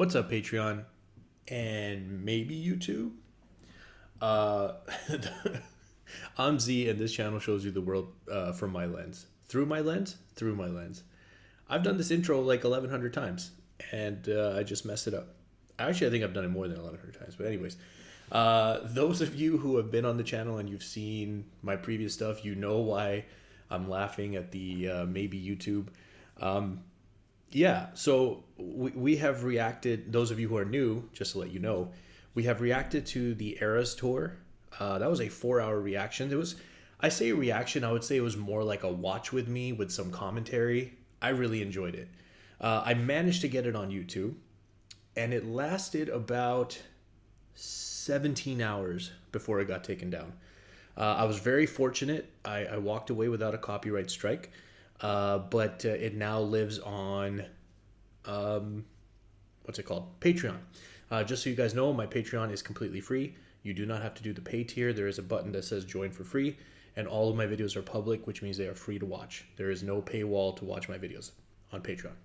What's up, Patreon? And maybe YouTube? Uh, I'm Z, and this channel shows you the world from my lens. Through my lens? Through my lens. I've done this intro like 1,100 times, and I just messed it up. Actually, I think I've done it more than 1,100 times, but anyways. Those of you who have been on the channel and you've seen my previous stuff, you know why I'm laughing at the maybe YouTube. Yeah, so we have reacted, those of you who are new, just to let you know, we have reacted to the Eras tour. That was a 4 hour reaction. It was, I say reaction, I would say it was more like a watch with me with some commentary. I really enjoyed it. I managed to get it on YouTube, and it lasted about 17 hours before it got taken down. I was very fortunate. I walked away without a copyright strike, but it now lives on, what's it called? Patreon. Just so you guys know, my Patreon is completely free. You do not have to do the pay tier. There is a button that says join for free, and all of my videos are public, which means they are free to watch. There is no paywall to watch my videos on Patreon.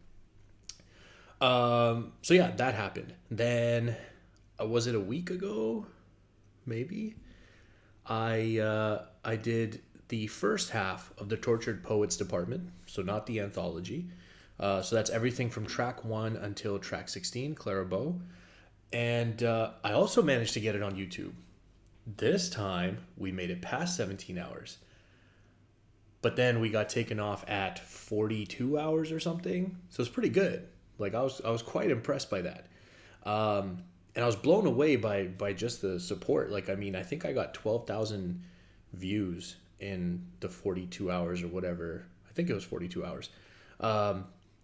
So yeah, that happened. Then, was it a week ago? Maybe. I did the first half of the Tortured Poets department, so not the anthology. So that's everything from track 1 until track 16, Clara Bow. And I also managed to get it on YouTube. This time, we made it past 17 hours. But then we got taken off at 42 hours or something. So it's pretty good. Like, I was quite impressed by that. And I was blown away by just the support. Like, I mean, I think I got 12,000 views in the 42 hours or whatever. I think it was 42 hours.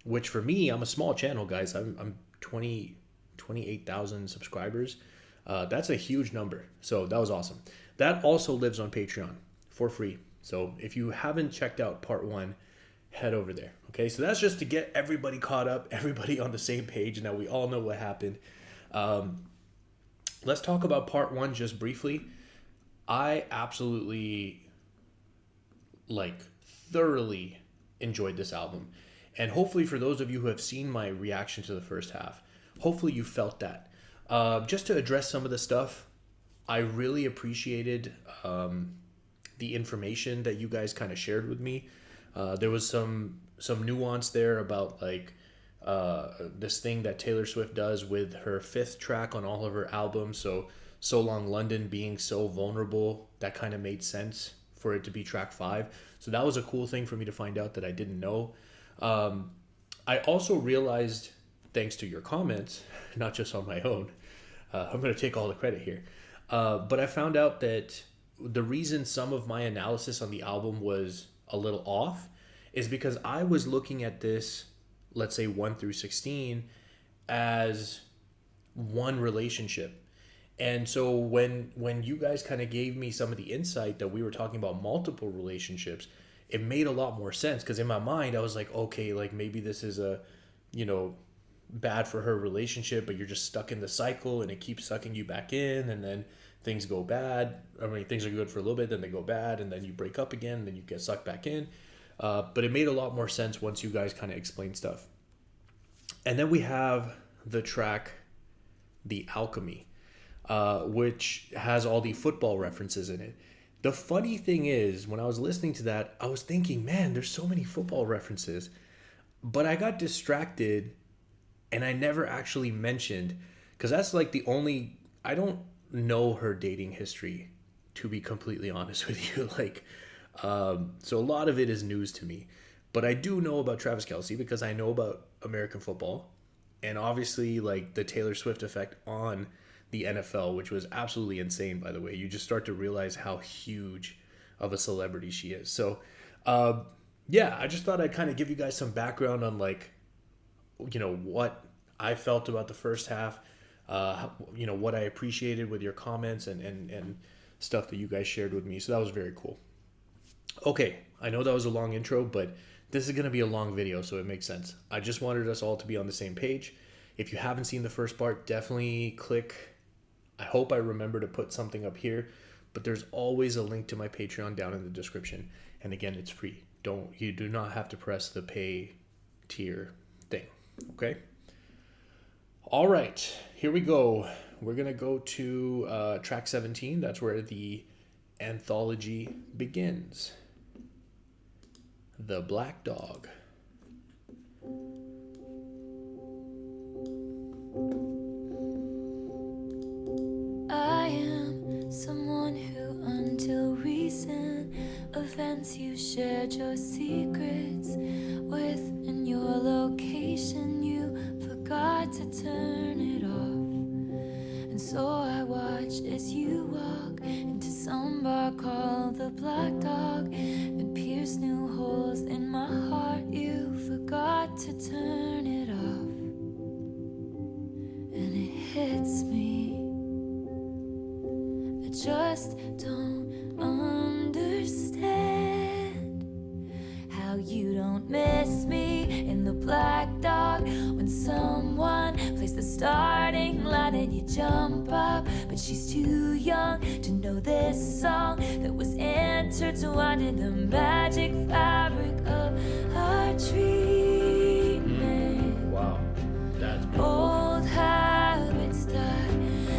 Which for me, I'm a small channel, guys. I'm 28,000 subscribers. That's a huge number. So that was awesome. That also lives on Patreon for free. So if you haven't checked out part 1, head over there. Okay, so that's just to get everybody caught up, everybody on the same page. Now we all know what happened. Let's talk about part 1 just briefly. I absolutely, thoroughly enjoyed this album. And hopefully for those of you who have seen my reaction to the first half, hopefully you felt that. Just to address some of the stuff, I really appreciated the information that you guys kind of shared with me. There was some nuance there about this thing that Taylor Swift does with her 5th track on all of her albums. So Long London being so vulnerable, that kind of made sense for it to be track 5. So that was a cool thing for me to find out that I didn't know. I also realized, thanks to your comments, not just on my own, I'm going to take all the credit here. But I found out that the reason some of my analysis on the album was a little off is because I was looking at this, let's say 1 through 16, as one relationship. And so when you guys kind of gave me some of the insight that we were talking about multiple relationships, it made a lot more sense, because in my mind I was like, okay, like maybe this is a, bad for her relationship, but you're just stuck in the cycle and it keeps sucking you back in, and then things go bad. I mean, things are good for a little bit, then they go bad, and then you break up again, and then you get sucked back in. But it made a lot more sense once you guys kind of explained stuff. And then we have the track, The Alchemy, which has all the football references in it. The funny thing is, when I was listening to that, I was thinking, man, there's so many football references. But I got distracted, and I never actually mentioned, because that's like the only, I don't know her dating history, to be completely honest with you. So a lot of it is news to me. But I do know about Travis Kelce because I know about American football, and obviously the Taylor Swift effect on the NFL, which was absolutely insane, by the way. You just start to realize how huge of a celebrity she is. So, yeah, I just thought I'd kind of give you guys some background on what I felt about the first half, what I appreciated with your comments and stuff that you guys shared with me. So that was very cool. Okay, I know that was a long intro, but this is going to be a long video, so it makes sense. I just wanted us all to be on the same page. If you haven't seen the first part, definitely click. I hope I remember to put something up here, but there's always a link to my Patreon down in the description. And again, it's free. You do not have to press the pay tier thing. Okay? All right, here we go. We're going to go to track 17. That's where the anthology begins. The Black Dog. I am someone who, until recent events, you shared your secrets with, and your location you forgot to turn it off. And so I watched as you walk into some bar called the Black Dog and pierced new holes in my heart. You forgot to turn it off, and it hits me. I just don't understand how you don't miss me in the Black Dog when someone plays the starting line and you jump up, but she's too young to know this song that was intertwined in the magic fabric of our dreaming. Wow, that's beautiful. Old habits die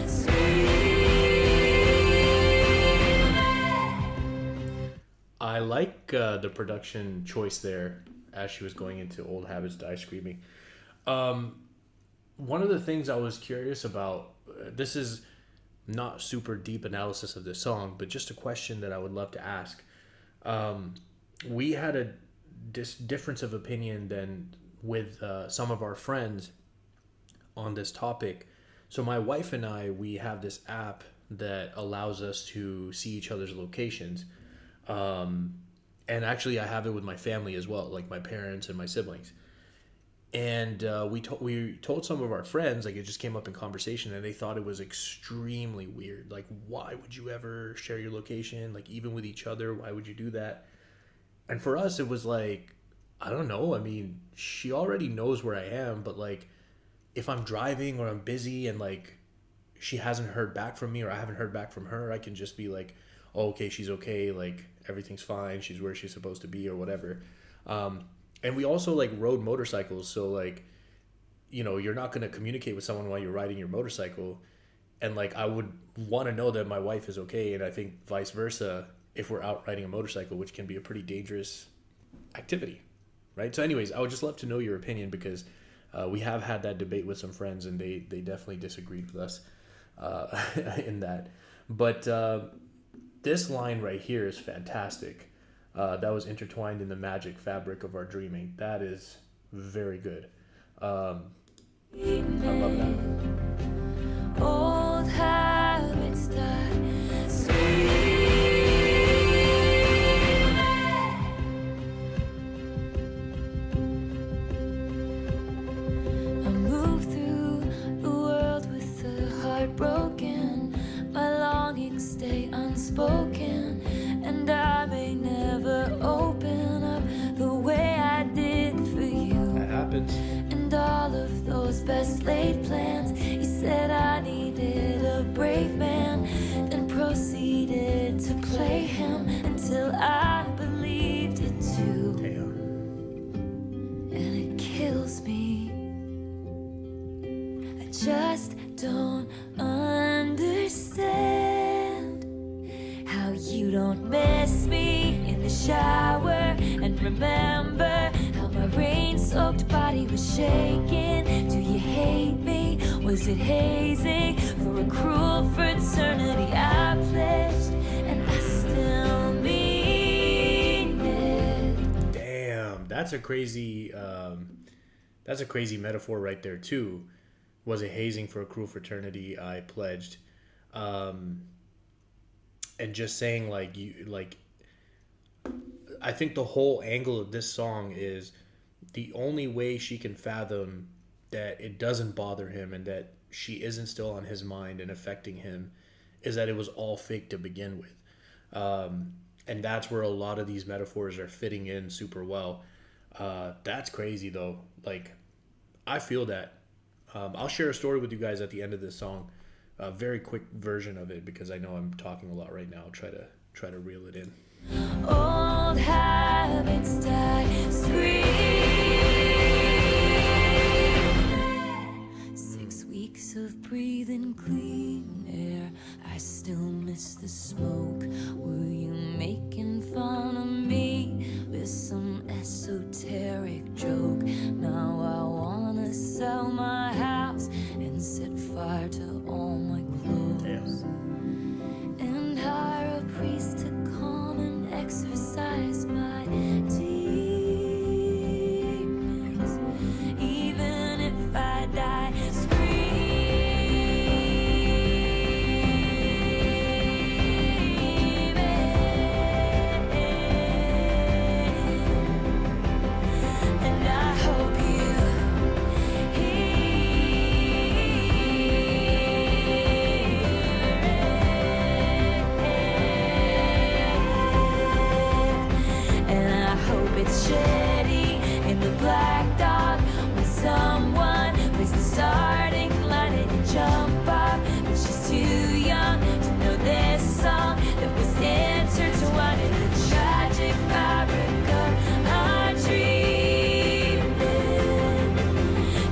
sweet. I like the production choice there as she was going into Old Habits Die Screaming. One of the things I was curious about, this is not super deep analysis of this song, but just a question that I would love to ask. We had a difference of opinion than with some of our friends on this topic. So my wife and I, we have this app that allows us to see each other's locations. And actually I have it with my family as well, like my parents and my siblings. And we told some of our friends, like it just came up in conversation, and they thought it was extremely weird. Like, why would you ever share your location? Like, even with each other, why would you do that? And for us, it was like, I don't know. I mean, she already knows where I am, but like, if I'm driving or I'm busy and like she hasn't heard back from me or I haven't heard back from her, I can just be like, oh, okay, she's okay. Like, everything's fine. She's where she's supposed to be or whatever. And we also like rode motorcycles. So like, you know, you're not going to communicate with someone while you're riding your motorcycle. And like, I would want to know that my wife is okay. And I think vice versa, if we're out riding a motorcycle, which can be a pretty dangerous activity, right? So anyways, I would just love to know your opinion, because we have had that debate with some friends and they definitely disagreed with us in that. But this line right here is fantastic. That was intertwined in the magic fabric of our dreaming. That is very good. I love that. Old habits die sweet. I move through the world with a heart broken. My longings stay unspoken, and I may never open up the way I did for you. That happens. And all of those best laid plans, you said I needed a brave man, then proceeded to play him until I believed it too. Damn. And it kills me. I just don't understand how you don't miss me in the shower and remember how my rain-soaked body was shaking. Do you hate me? Was it hazing for a cruel fraternity I pledged, and I still mean it? Damn, that's a crazy metaphor right there too. Was it hazing for a cruel fraternity I pledged? And just saying like I think the whole angle of this song is the only way she can fathom that it doesn't bother him and that she isn't still on his mind and affecting him is that it was all fake to begin with. And that's where a lot of these metaphors are fitting in super well. That's crazy though. Like, I feel that. I'll share a story with you guys at the end of this song. A very quick version of it, because I know I'm talking a lot right now. I'll try to reel it in. Old habits die sweet. 6 past the smoke? Were you making fun of me with some esoteric joke? Now I wanna sell my house and set fire to all my clothes. And hire a priest to come and exorcise my demons. Even if I die black dog when someone plays the starting line and you jump up, but she's too young to know this song that was intertwined in the tragic fabric of our dreaming.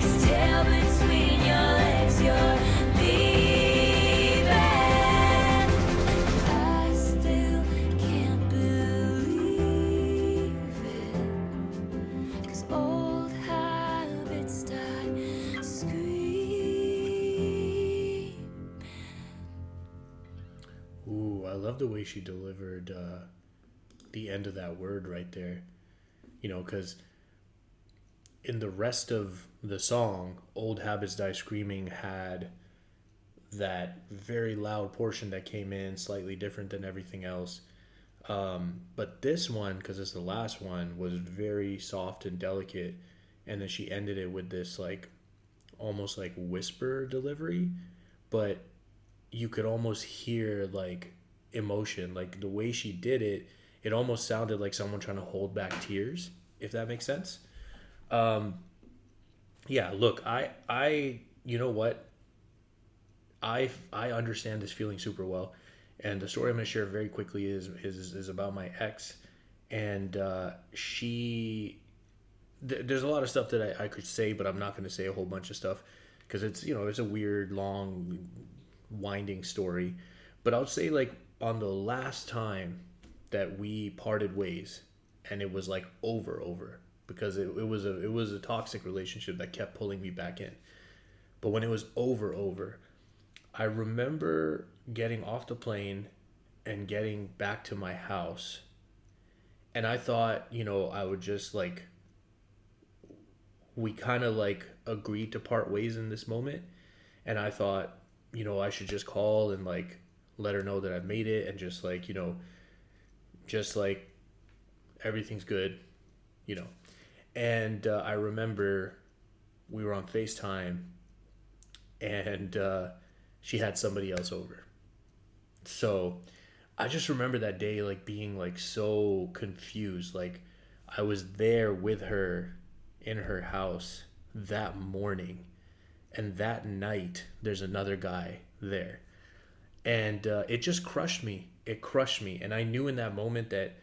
'Cause tail between your legs, you're leaving. I still can't believe it. Old habits die, scream. Ooh, I love the way she delivered the end of that word right there. You know, because in the rest of the song, Old Habits Die Screaming had that very loud portion that came in, slightly different than everything else. But this one, because it's the last one, was very soft and delicate, and then she ended it with this like almost like whisper delivery, but you could almost hear like emotion, like the way she did it. It almost sounded like someone trying to hold back tears, if that makes sense. Yeah, look, I you know what, I understand this feeling super well. And the story I'm going to share very quickly is about my ex. And there's a lot of stuff that I could say, but I'm not going to say a whole bunch of stuff because it's, you know, it's a weird, long, winding story. But I would say, like, on the last time that we parted ways, and it was like over because it was a toxic relationship that kept pulling me back in. But when it was over, I remember getting off the plane and getting back to my house, and I thought, you know, I would just like, we kind of like agreed to part ways in this moment, and I thought, you know, I should just call and like let her know that I've made it, and just like, you know, just like everything's good, you know. And I remember we were on FaceTime, and she had somebody else over. So I just remember that day like being like so confused. Like I was there with her in her house that morning, and that night there's another guy there. And it just crushed me. It crushed me. And I knew in that moment that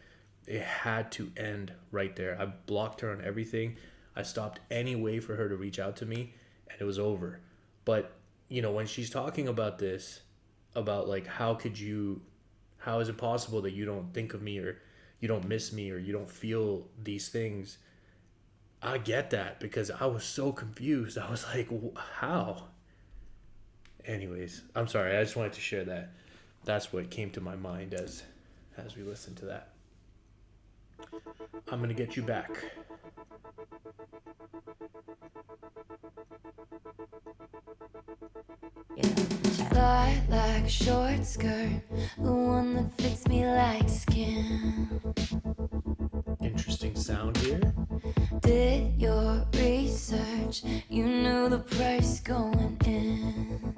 it had to end right there. I blocked her on everything. I stopped any way for her to reach out to me, and it was over. But, you know, when she's talking about this, about like, how is it possible that you don't think of me, or you don't miss me, or you don't feel these things? I get that, because I was so confused. I was like, how? Anyways, I'm sorry. I just wanted to share that. That's what came to my mind as we listened to that. I'm gonna get you back. Fly like a short skirt, the one that fits me like skin. Interesting sound here. Did your research, you knew the price going in.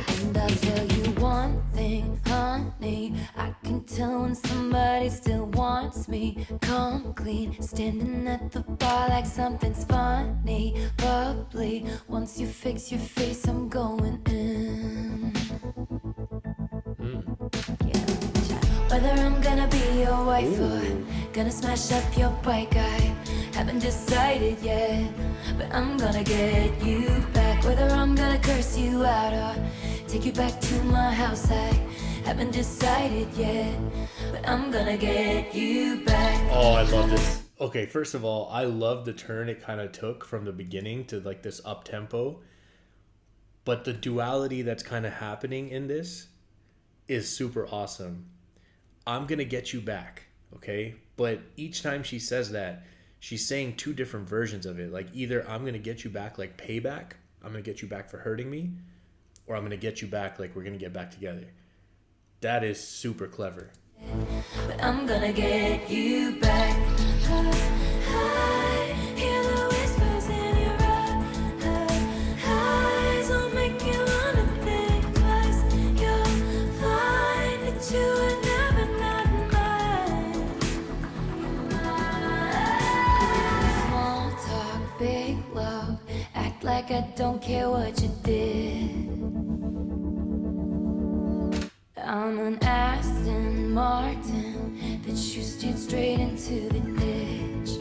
And I'll tell you one thing, honey, I can tell when somebody still wants me. Come clean, standing at the bar like something's funny, bubbly. Once you fix your face, I'm going in. Whether I'm gonna be your wife or gonna smash up your bike, I haven't decided yet, but I'm gonna get you back. Whether I'm gonna curse you out or take you back to my house. I haven't decided yet, but I'm gonna get you back. Oh, I love this. Okay, first of all, I love the turn it kind of took from the beginning to like this up tempo. But the duality that's kind of happening in this is super awesome. I'm gonna get you back, okay? But each time she says that, she's saying two different versions of it. Like either I'm gonna get you back like payback, I'm gonna get you back for hurting me, or I'm gonna get you back like we're gonna get back together. That is super clever. But I'm gonna get you back. I hear the whispers in your eyes. I'll make you wanna think twice. You'll find that you were never not mine. Small talk, big love. Act like I don't care what you did. I'm an Aston Martin that you steered straight into the ditch,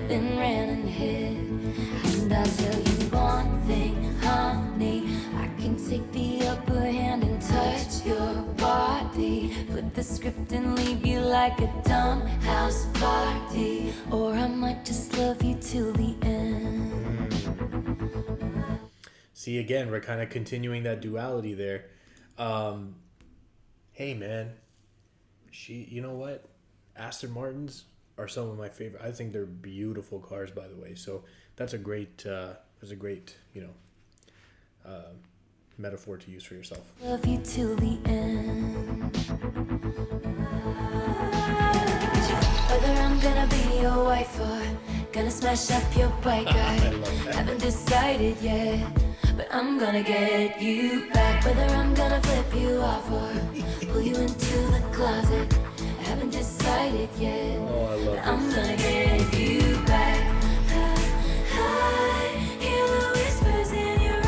then ran and hid. And I'll tell you one thing, honey, I can take the upper hand and touch your body, flip the script and leave you like a dumb house party, or I might just love you till the end. See, again, we're kind of continuing that duality there. Hey man, you know what? Aston Martins are some of my favorite. I think they're beautiful cars, by the way. So that's a great, metaphor to use for yourself. Love you till the end. Whether I'm gonna be your wife or gonna smash up your bike, I haven't decided yet, but I'm gonna get you back. Whether I'm gonna flip you off or pull you into the closet, I haven't decided yet. Oh, I love I'm gonna get you back. I hear the whispers in your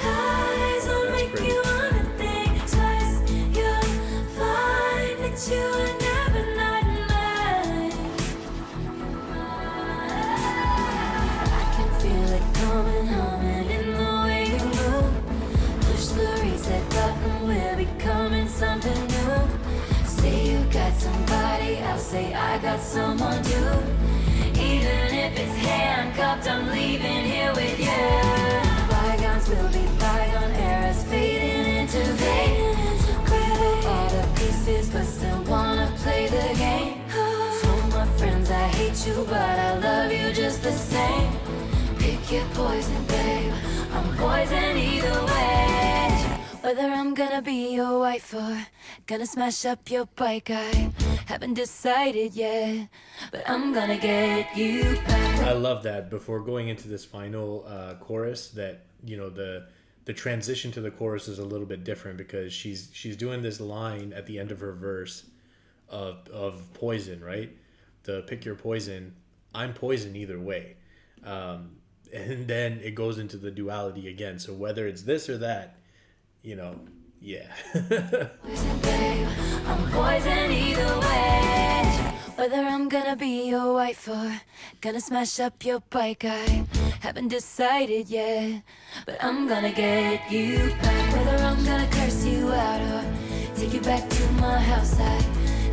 eyes. I'll make pretty. you wanna think twice. You'll find that you were never not mine. I can feel it coming, humming in the way you move. Push the reset button, we're becoming something new. Say you got somebody, I'll say I got someone too. Even if it's handcuffed, I'm leaving here with you. Bygones will be bygone, eras fading into vain. Grab all the pieces, but still wanna play the game. Told my friends I hate you, but I love you just the same. Pick your poison, babe, I'm poison either way. Whether I'm gonna be your wife or gonna smash up your bike, I haven't decided yet, but I'm gonna get you back. I love that. Before going into this final chorus, that the transition to the chorus is a little bit different because she's doing this line at the end of her verse of poison, right? The pick your poison. I'm poison either way. And then it goes into the duality again. So whether it's this or that, yeah. Poison, babe, I'm poison either way. Whether I'm gonna be your wife or gonna smash up your bike, I haven't decided yet, but I'm gonna get you back. Whether I'm gonna curse you out or take you back to my house, I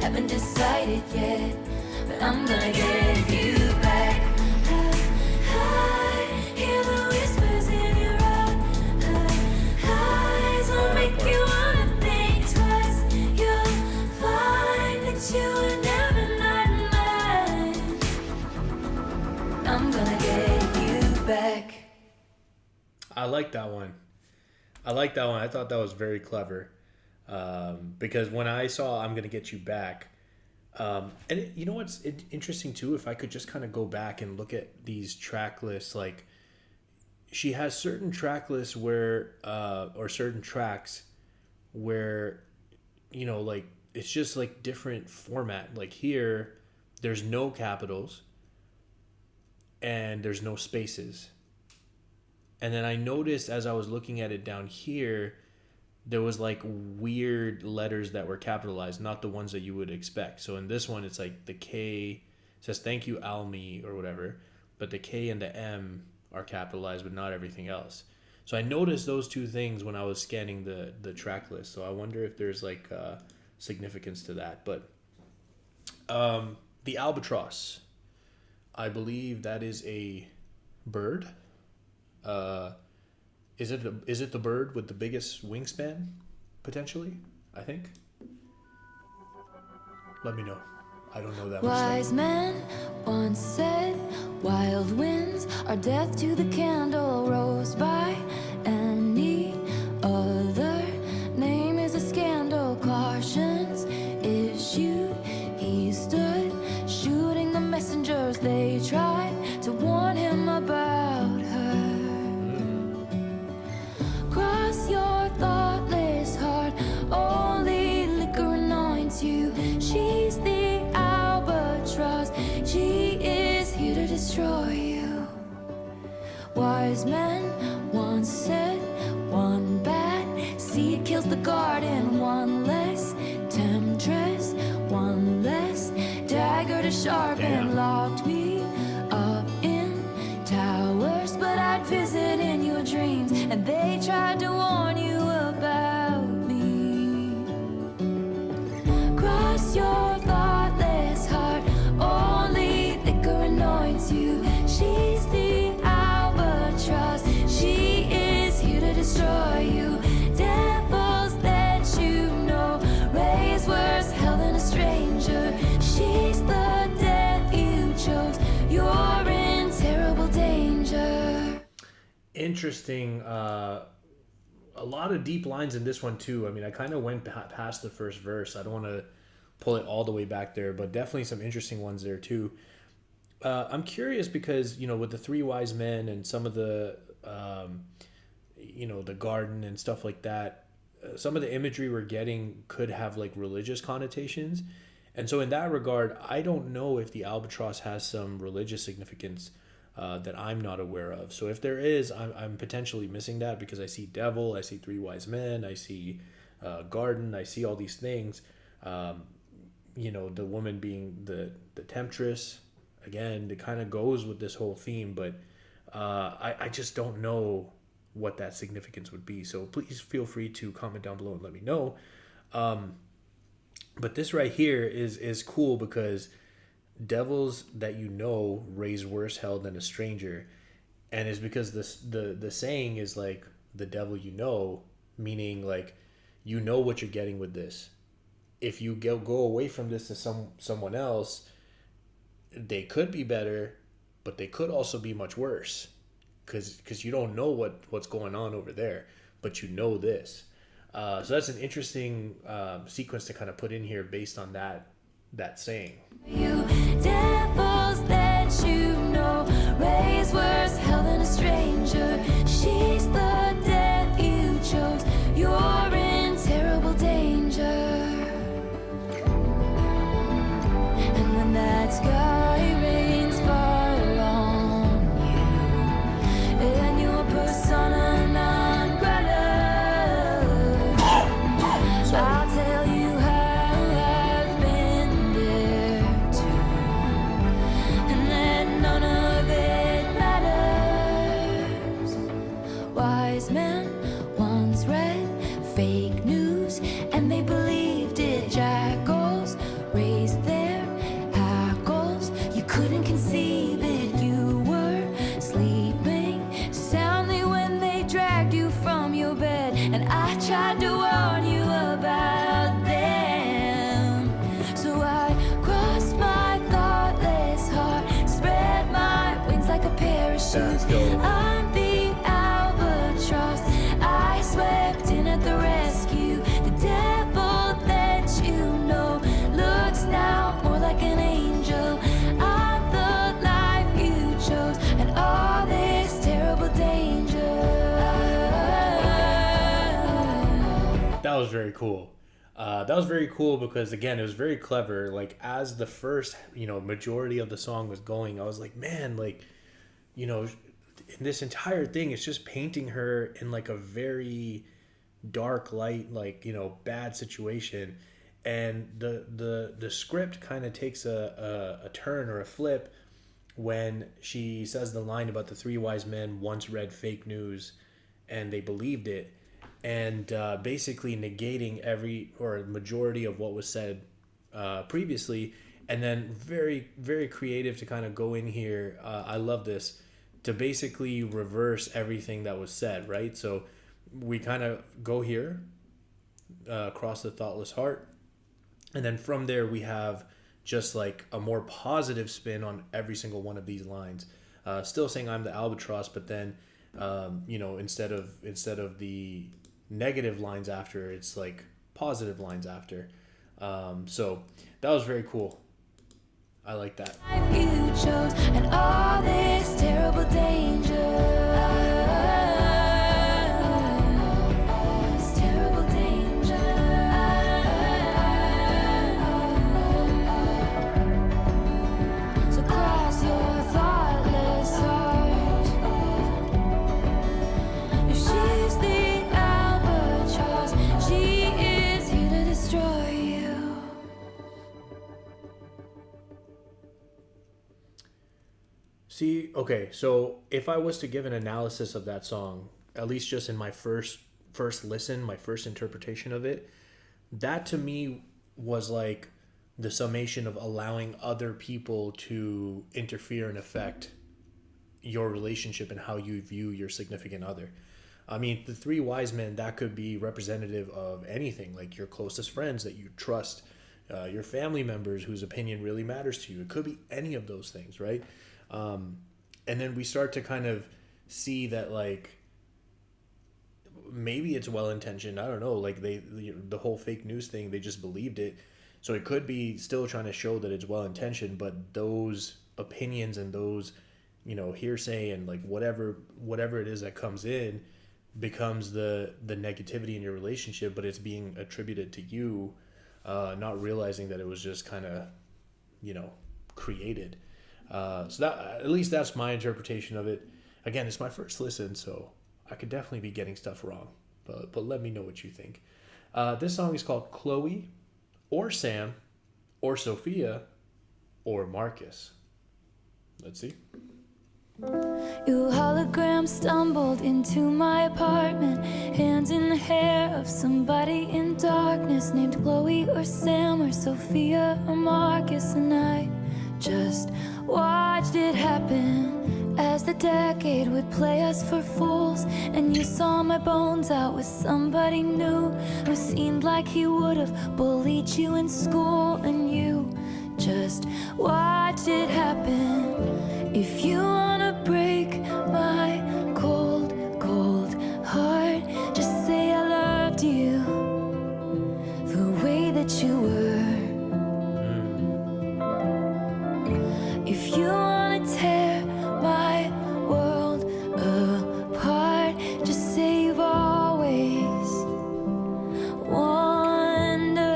haven't decided yet, but I'm gonna get you back. I hear the whispers in your eyes. I'll make you wanna think twice. You'll find that you were never not mine. I'm gonna get you back. I like that one. I thought that was very clever. Because when I saw I'm Gonna Get You Back, you know what's interesting too, if I could just kind of go back and look at these track lists, like she has certain track lists where, or certain tracks where, like it's just like different format. Like here, there's no capitals and there's no spaces. And then I noticed as I was looking at it down here, there was like weird letters that were capitalized, not the ones that you would expect. So in this one, it's like the K says thank you aIMee or whatever, but the K and the M are capitalized, but not everything else. So I noticed those two things when I was scanning the track list. So I wonder if there's like significance to that. But the Albatross, I believe that is a bird. Uh, is it the bird with the biggest wingspan, potentially? I think. Let me know. I don't know that much Wise stuff. men once said, wild winds are death to the candle, rose by any other name is a scandal. Cautions issued, he stood shooting the messengers. They tried to warn him about her. Cross your thoughtless heart, only liquor anoints you. She's the Albatross, she is here to destroy you. Wise men once said, one bad seed kills the garden, one less temptress, one less dagger to sharpen. Damn. Locked me up in towers, but I'd visit in your dreams, and they tried to warn you about me. Cross your thoughtless heart, only liquor anoints you. She's the Albatross, she is here to destroy you. Devils that you know, raise worse hell than a stranger. She's the death you chose, you're in terrible danger. Interesting. A lot of deep lines in this one too. I mean, I kind of went past the first verse. I don't want to pull it all the way back there, but definitely some interesting ones there too. I'm curious because with the three wise men and some of the the garden and stuff like that, some of the imagery we're getting could have like religious connotations, and so in that regard, I don't know if the albatross has some religious significance that I'm not aware of. So if there is, I'm potentially missing that because I see devil, I see three wise men, I see garden, I see all these things. The woman being the temptress. Again, it kind of goes with this whole theme, but I just don't know what that significance would be. So please feel free to comment down below and let me know. But this right here is cool because devils that raise worse hell than a stranger, and it's because the saying is like the devil meaning like what you're getting with this. If you go away from this to someone else, they could be better, but they could also be much worse because you don't know what's going on over there, but this. So that's an interesting sequence to kind of put in here based on that saying. You devils that you know, raise worse hell than a stranger. She's the death you chose, you're in terrible danger. And when that sky rains fire on you, and your persona non grata, I'll tell you how I've been there too, and that none of it matters. Wise men once read fake news, and they believed it. Jackals raised their hackles. You couldn't conceive it. You were sleeping soundly when they dragged you from your bed, and I tried to warn you about them. So I crossed my thoughtless heart, spread my wings like a parachute. That's dope. I'm the albatross, I swept in at the rescue. The devil that you know looks now more like an angel. I'm the life you chose, and all this terrible danger. That was very cool. That was very cool because again, it was very clever. Like as the first, majority of the song was going, I was like, man, like, in this entire thing, it's just painting her in like a very dark light, like, bad situation. And the script kind of takes a turn or a flip when she says the line about the three wise men once read fake news and they believed it, and basically negating every or majority of what was said previously, and then very very creative to kind of go in here. I love this, to basically reverse everything that was said, right? So we kind of go here, across the thoughtless heart, and then from there we have just like a more positive spin on every single one of these lines. Still saying I'm the albatross, but then instead of the negative lines after, it's like positive lines after. So that was very cool. I like that. You chose and all this terrible danger. This terrible danger. So cross your thoughtless heart. If she's the albatross, she is here to destroy you. See, okay, so if I was to give an analysis of that song, at least just in my first listen, my first interpretation of it, that to me was like the summation of allowing other people to interfere and affect your relationship and how you view your significant other. I mean, the three wise men, that could be representative of anything, like your closest friends that you trust, your family members whose opinion really matters to you. It could be any of those things, right? And then we start to kind of see that, like, maybe it's well intentioned. I don't know. Like, the whole fake news thing, they just believed it. So it could be still trying to show that it's well intentioned, but those opinions and those, hearsay and like whatever it is that comes in becomes the negativity in your relationship, but it's being attributed to you, not realizing that it was just kind of, created. So that, at least that's my interpretation of it. Again, it's my first listen, so I could definitely be getting stuff wrong, but let me know what you think. This song is called Chloe, or Sam, or Sophia, or Marcus. Let's see. You hologram stumbled into my apartment, hands in the hair of somebody in darkness, named Chloe or Sam or Sophia or Marcus, and I just watched it happen as the decade would play us for fools. And you saw my bones out with somebody new who seemed like he would have bullied you in school, and you just watched it happen. If you wanna break my cold, cold heart, just say I loved you the way that you were. If you wanna tear my world apart, just say you've always wondered.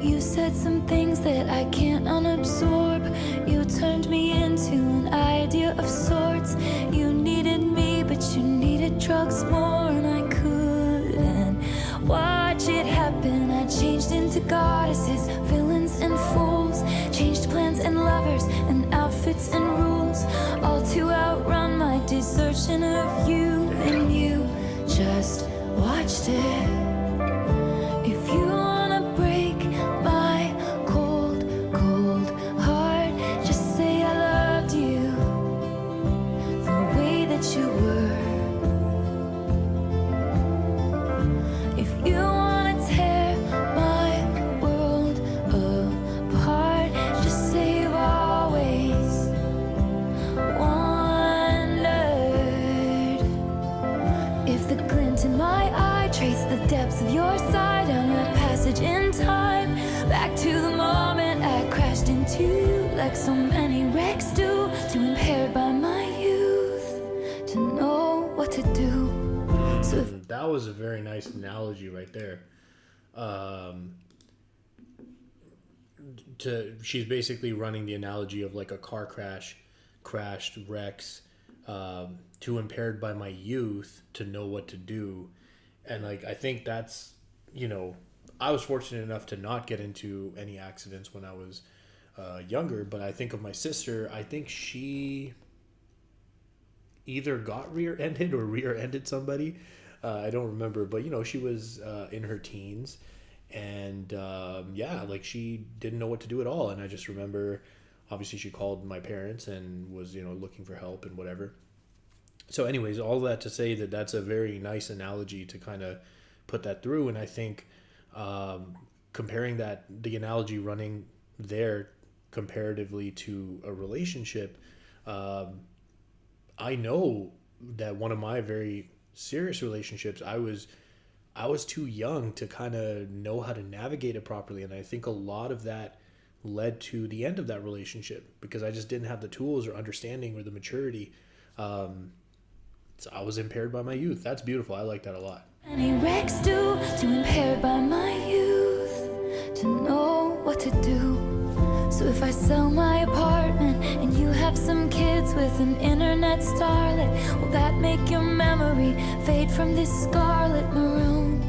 You said some things that I can't unabsorb. You turned me into an idea of sorts. You needed me, but you needed drugs more, and I couldn't watch it happen. I changed into goddesses, villains and fools, changed plans and lovers and outfits and rules, all to outrun my desertion of you, and you just watched it. If you wanna break my cold, cold heart, just say I loved you the way that you were. If you wanna tear my world apart, just say you've always wondered. If the glint in my eye traced the depths of your side down that passage in time, back to the moment I crashed into you, like so many wrecks do, too impaired by my youth to know what to do. So if That was a very nice analogy right there. She's basically running the analogy of like a car crashed, wrecks, too impaired by my youth to know what to do. And like, I think that's, I was fortunate enough to not get into any accidents when I was younger, but I think of my sister. I think she either got rear-ended or rear-ended somebody. I don't remember, but she was in her teens, and yeah, like she didn't know what to do at all. And I just remember, obviously, she called my parents and was looking for help and whatever. So, anyways, all that to say that that's a very nice analogy to kind of put that through, and I think comparing the analogy running there comparatively to a relationship, um, I know that one of my very serious relationships, I was too young to kind of know how to navigate it properly, and I think a lot of that led to the end of that relationship because I just didn't have the tools or understanding or the maturity. Um, so I was impaired by my youth. That's beautiful. I like that a lot. Any wrecks due to impaired by my youth to know what to do. So if I sell my apartment and you have some kids with an internet starlet, will that make your memory fade from this scarlet maroon?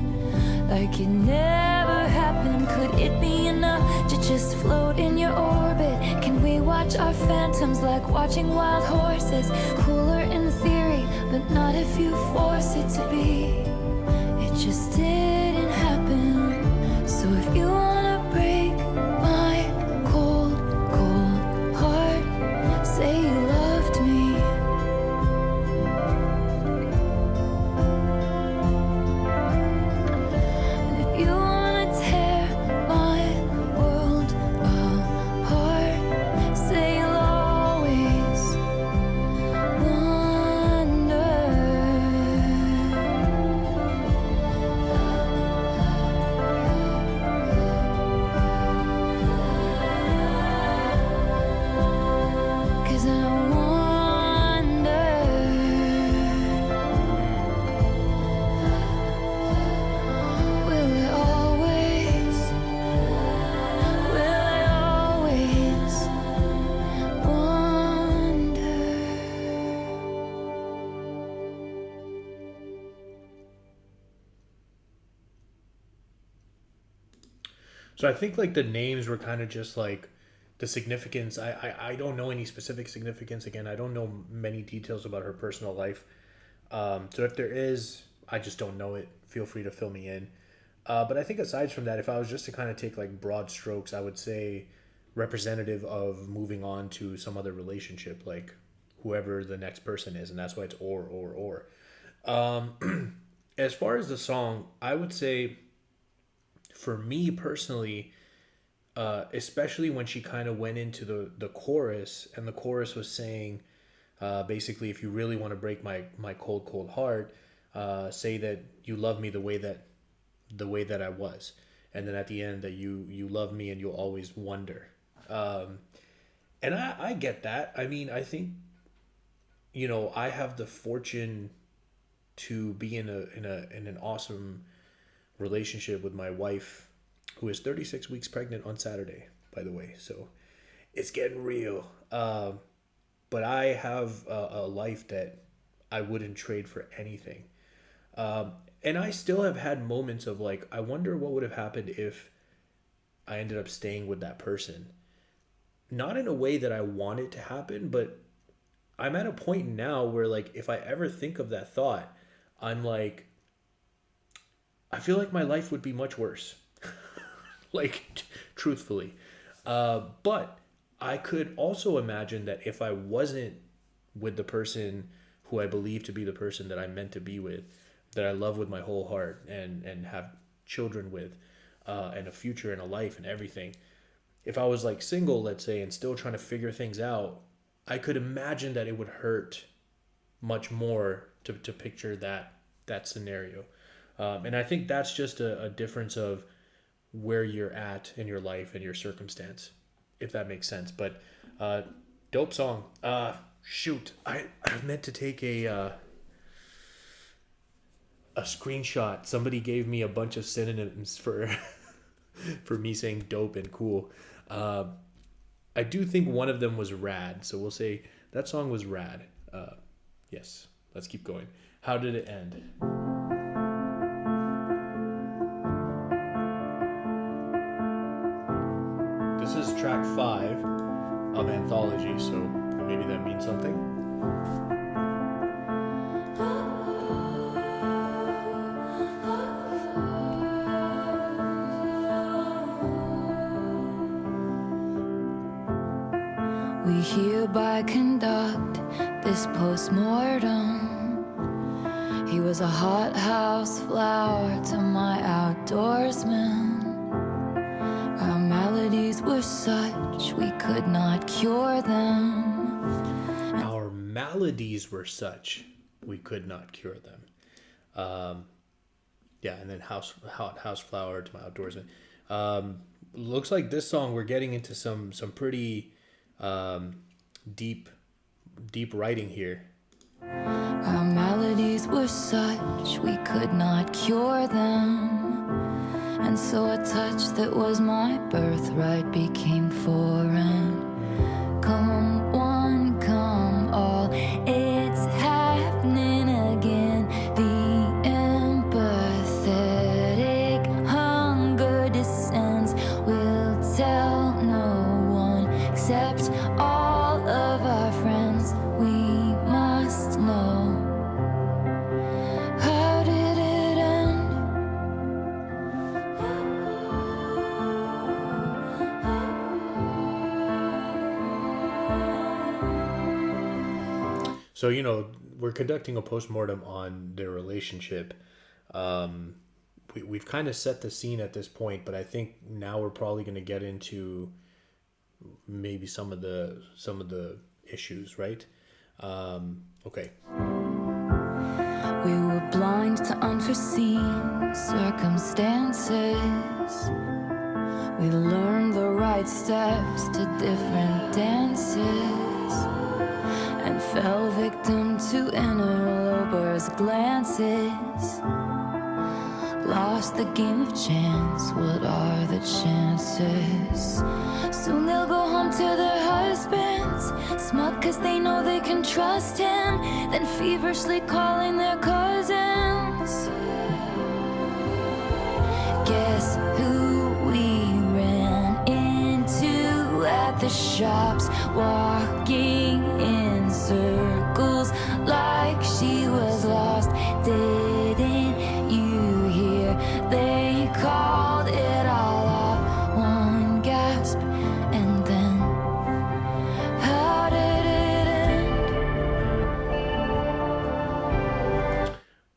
Like it never happened, could it be enough to just float in your orbit? Can we watch our phantoms like watching wild horses? Cooler in theory, but not if you force it to be. It just didn't happen. So if you wanna break my cold, cold heart, say you loved me. And if you wanna tear my world apart, say you'll always wonder. 'Cause I wonder, will I always wonder? So I think like the names were kind of just like the significance. I don't know any specific significance. Again, I don't know many details about her personal life. So if there is, I just don't know it. Feel free to fill me in. But I think aside from that, if I was just to kind of take like broad strokes, I would say representative of moving on to some other relationship, like whoever the next person is, and that's why it's or. As far as the song, I would say for me personally, especially when she kind of went into the chorus, and the chorus was saying, basically, if you really want to break my cold cold heart, say that you love me the way that I was, and then at the end that you love me and you'll always wonder. Um, and I get that. I mean, I think I have the fortune to be in an awesome relationship with my wife, who is 36 weeks pregnant on Saturday, by the way. So it's getting real. But I have a life that I wouldn't trade for anything. Um, and I still have had moments of like, I wonder what would have happened if I ended up staying with that person. Not in a way that I want it to happen, but I'm at a point now where like, if I ever think of that thought, I'm like, I feel like my life would be much worse. Like, truthfully. But I could also imagine that if I wasn't with the person who I believe to be the person that I'm meant to be with, that I love with my whole heart and have children with, and a future and a life and everything. If I was like single, let's say, and still trying to figure things out, I could imagine that it would hurt much more to picture that scenario. And I think that's just a difference of where you're at in your life and your circumstance, if that makes sense. But dope song. Shoot, I meant to take a screenshot. Somebody gave me a bunch of synonyms for for me saying dope and cool. Uh, I do think one of them was rad, so we'll say that song was rad. Yes, let's keep going. How did it end? This is track 5 of Anthology, so maybe that means something. hereby conduct this post-mortem. He was a hothouse flower to my outdoorsman. Our maladies were such we could not cure them. Our maladies were such we could not cure them. Yeah, and then house flower to my outdoorsman. Looks like this song we're getting into some pretty deep writing here. Our maladies were such we could not cure them, and so a touch that was my birthright became foreign. Come one, come all, it's happening again. The empathetic hunger descends. We'll tell no one except all of our friends. We must know. How did it end? So, we're conducting a postmortem on their relationship. We've kind of set the scene at this point, but I think now we're probably going to get into maybe some of the issues, right? Okay. We were blind to unforeseen circumstances. We learned the right steps to different dances, and fell victim to interlopers' glances. Lost the game of chance, what are the chances? Soon they'll go home to their husbands, smug cause they know they can trust him, then feverishly calling their cousins. Guess who we ran into at the shops, walking in circles like she was lost. Didn't you hear? They called it all off. One gasp, and then how did it end?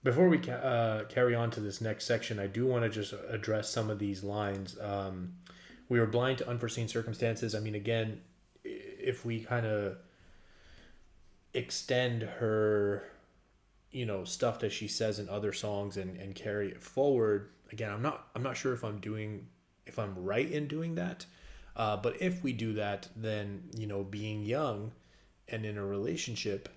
Before we carry on to this next section, I do want to just address some of these lines. We were blind to unforeseen circumstances. I mean, again, if we kind of extend her, stuff that she says in other songs and carry it forward, again, I'm not sure if I'm right in doing that. But if we do that, then, being young and in a relationship,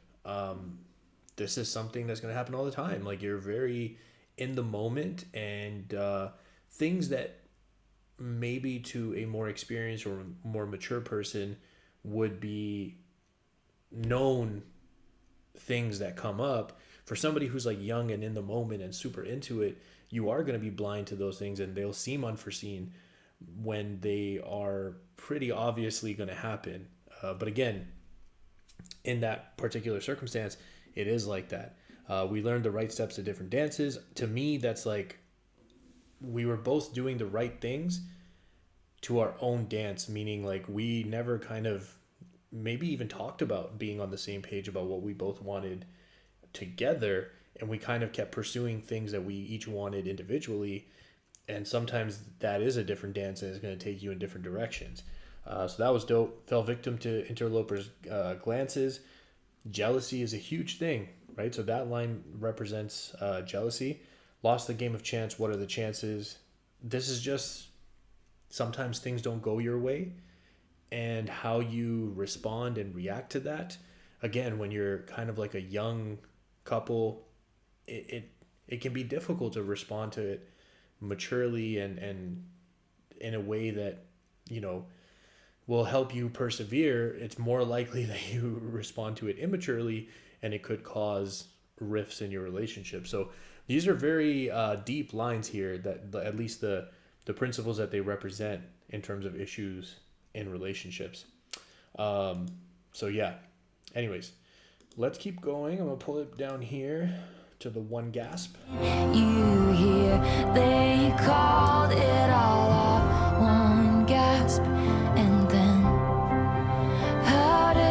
this is something that's going to happen all the time. Like, you're very in the moment, and things that maybe to a more experienced or more mature person would be known things that come up, for somebody who's like young and in the moment and super into it, you are going to be blind to those things, and they'll seem unforeseen when they are pretty obviously going to happen. But again, in that particular circumstance, it is like that. We learned the right steps to different dances. To me, that's like we were both doing the right things to our own dance, meaning like we never kind of maybe even talked about being on the same page about what we both wanted together, and we kind of kept pursuing things that we each wanted individually, and sometimes that is a different dance and it's going to take you in different directions. So that was dope. Fell victim to interlopers' glances. Jealousy is a huge thing, right? So that line represents jealousy. Lost the game of chance, what are the chances? This is just sometimes things don't go your way, and how you respond and react to that. Again, when you're kind of like a young couple, it can be difficult to respond to it maturely and in a way that will help you persevere. It's more likely that you respond to it immaturely, and it could cause rifts in your relationship. So these are very deep lines here, that at least the principles that they represent in terms of issues in relationships. So yeah, anyways, let's keep going. I'm gonna pull it down here to the one gasp. You hear, they called it all off. One gasp, and then how did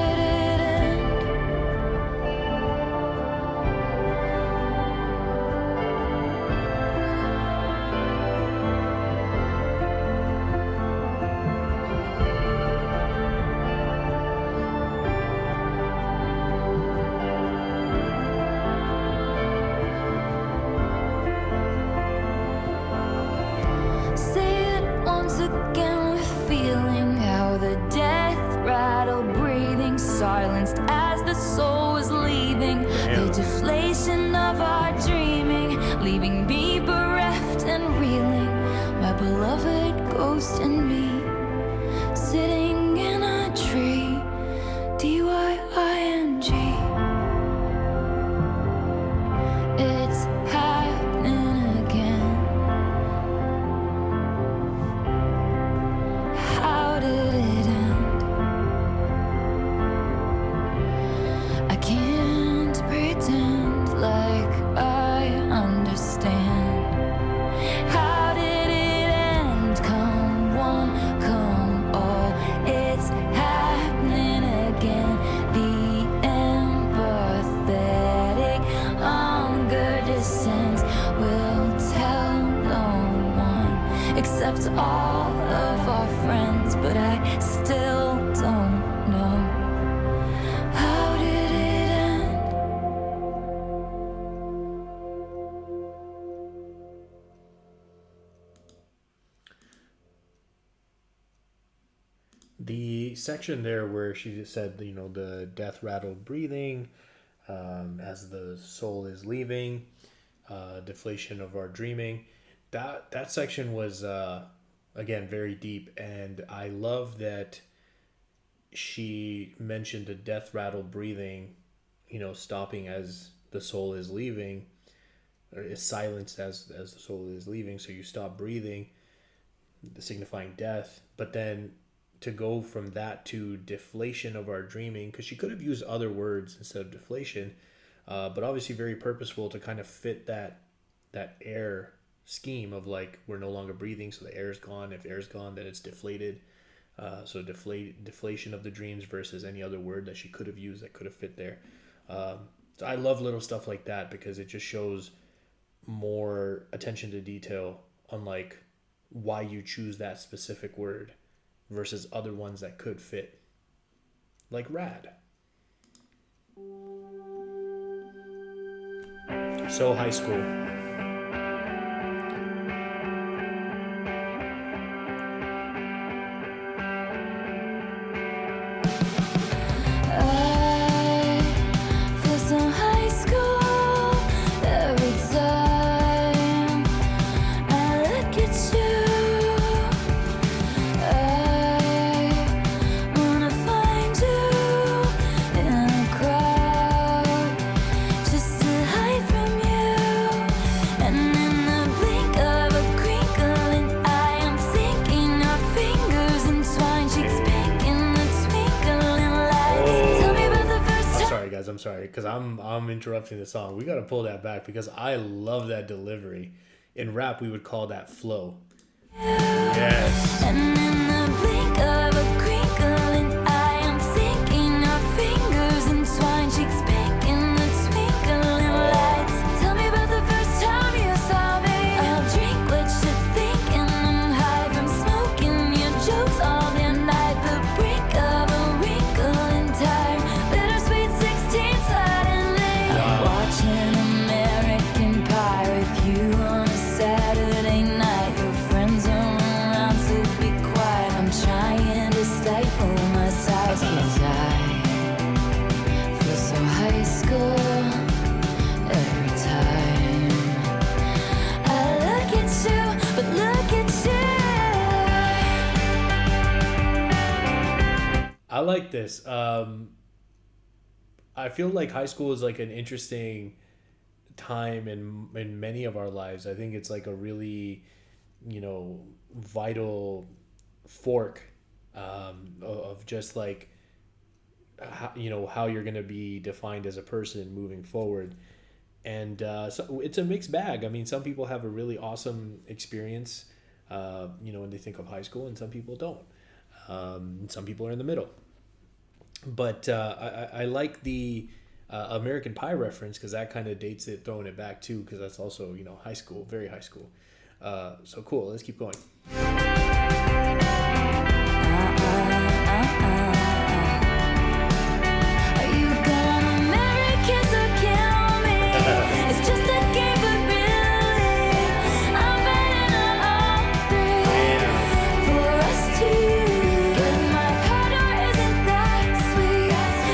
beloved ghost in me, sitting in a tree, D-Y-I-N-G. It's happening again. How did it end? I can't pretend like I understand. How did it end? Come one, come all. It's happening again. The empathetic hunger descends. Will tell no one except all of our friends, but I still don't know. How did it end? The section there where she said, you know, the death rattled breathing, as the soul is leaving, deflation of our dreaming. That section was again very deep, and I love that she mentioned the death rattled breathing, you know, stopping as the soul is leaving, or is silenced as the soul is leaving. So you stop breathing, signifying death, but then to go from that to deflation of our dreaming, because she could have used other words instead of deflation, but obviously very purposeful to kind of fit that air scheme of like we're no longer breathing, so the air is gone. If air is gone, then it's deflated. So deflation of the dreams versus any other word that she could have used that could have fit there. So I love little stuff like that because it just shows more attention to detail on like why you choose that specific word versus other ones that could fit, like rad. So high school. I feel so high school every time I look at you. I wanna find you in a crowd just to hide from you. And in the blink of a crinkling eye, I'm thinking our fingers entwined, cheeks pink in the twinkling lights. Tell me about the first time. Sorry guys, I'm sorry because I'm interrupting the song. We got to pull that back because I love that delivery. In rap, we would call that flow. Yes. And in the blink of a crinkling eye, I'm thinking our fingers entwined, cheeks pink in the twinkling lights. Tell me about the first time you saw me. I'll drink what you're thinking. I'm high from smoking your jokes all the night. The brink of a wrinkle in time. Bittersweet 16 suddenly. Wow. Watching American Pie with you on a Saturday night. Your friends are around, so be quiet. I'm trying to stifle my sighs, 'cause I feel so high school every time I look at you, but look at you. I like this. I feel like high school is like an interesting time in many of our lives. I think it's like a really, you know, vital fork of just like how, you know, how you're going to be defined as a person moving forward. And so it's a mixed bag. I mean, some people have a really awesome experience, you know, when they think of high school, and some people don't. Some people are in the middle. But I like the American Pie reference because that kind of dates it, throwing it back too, because that's also, you know, high school, very high school. So cool. Let's keep going. Are you gonna marry, kiss, or kill me? It's just a game, but really, I'm betting on all three for us to get my partner. Isn't that sweet?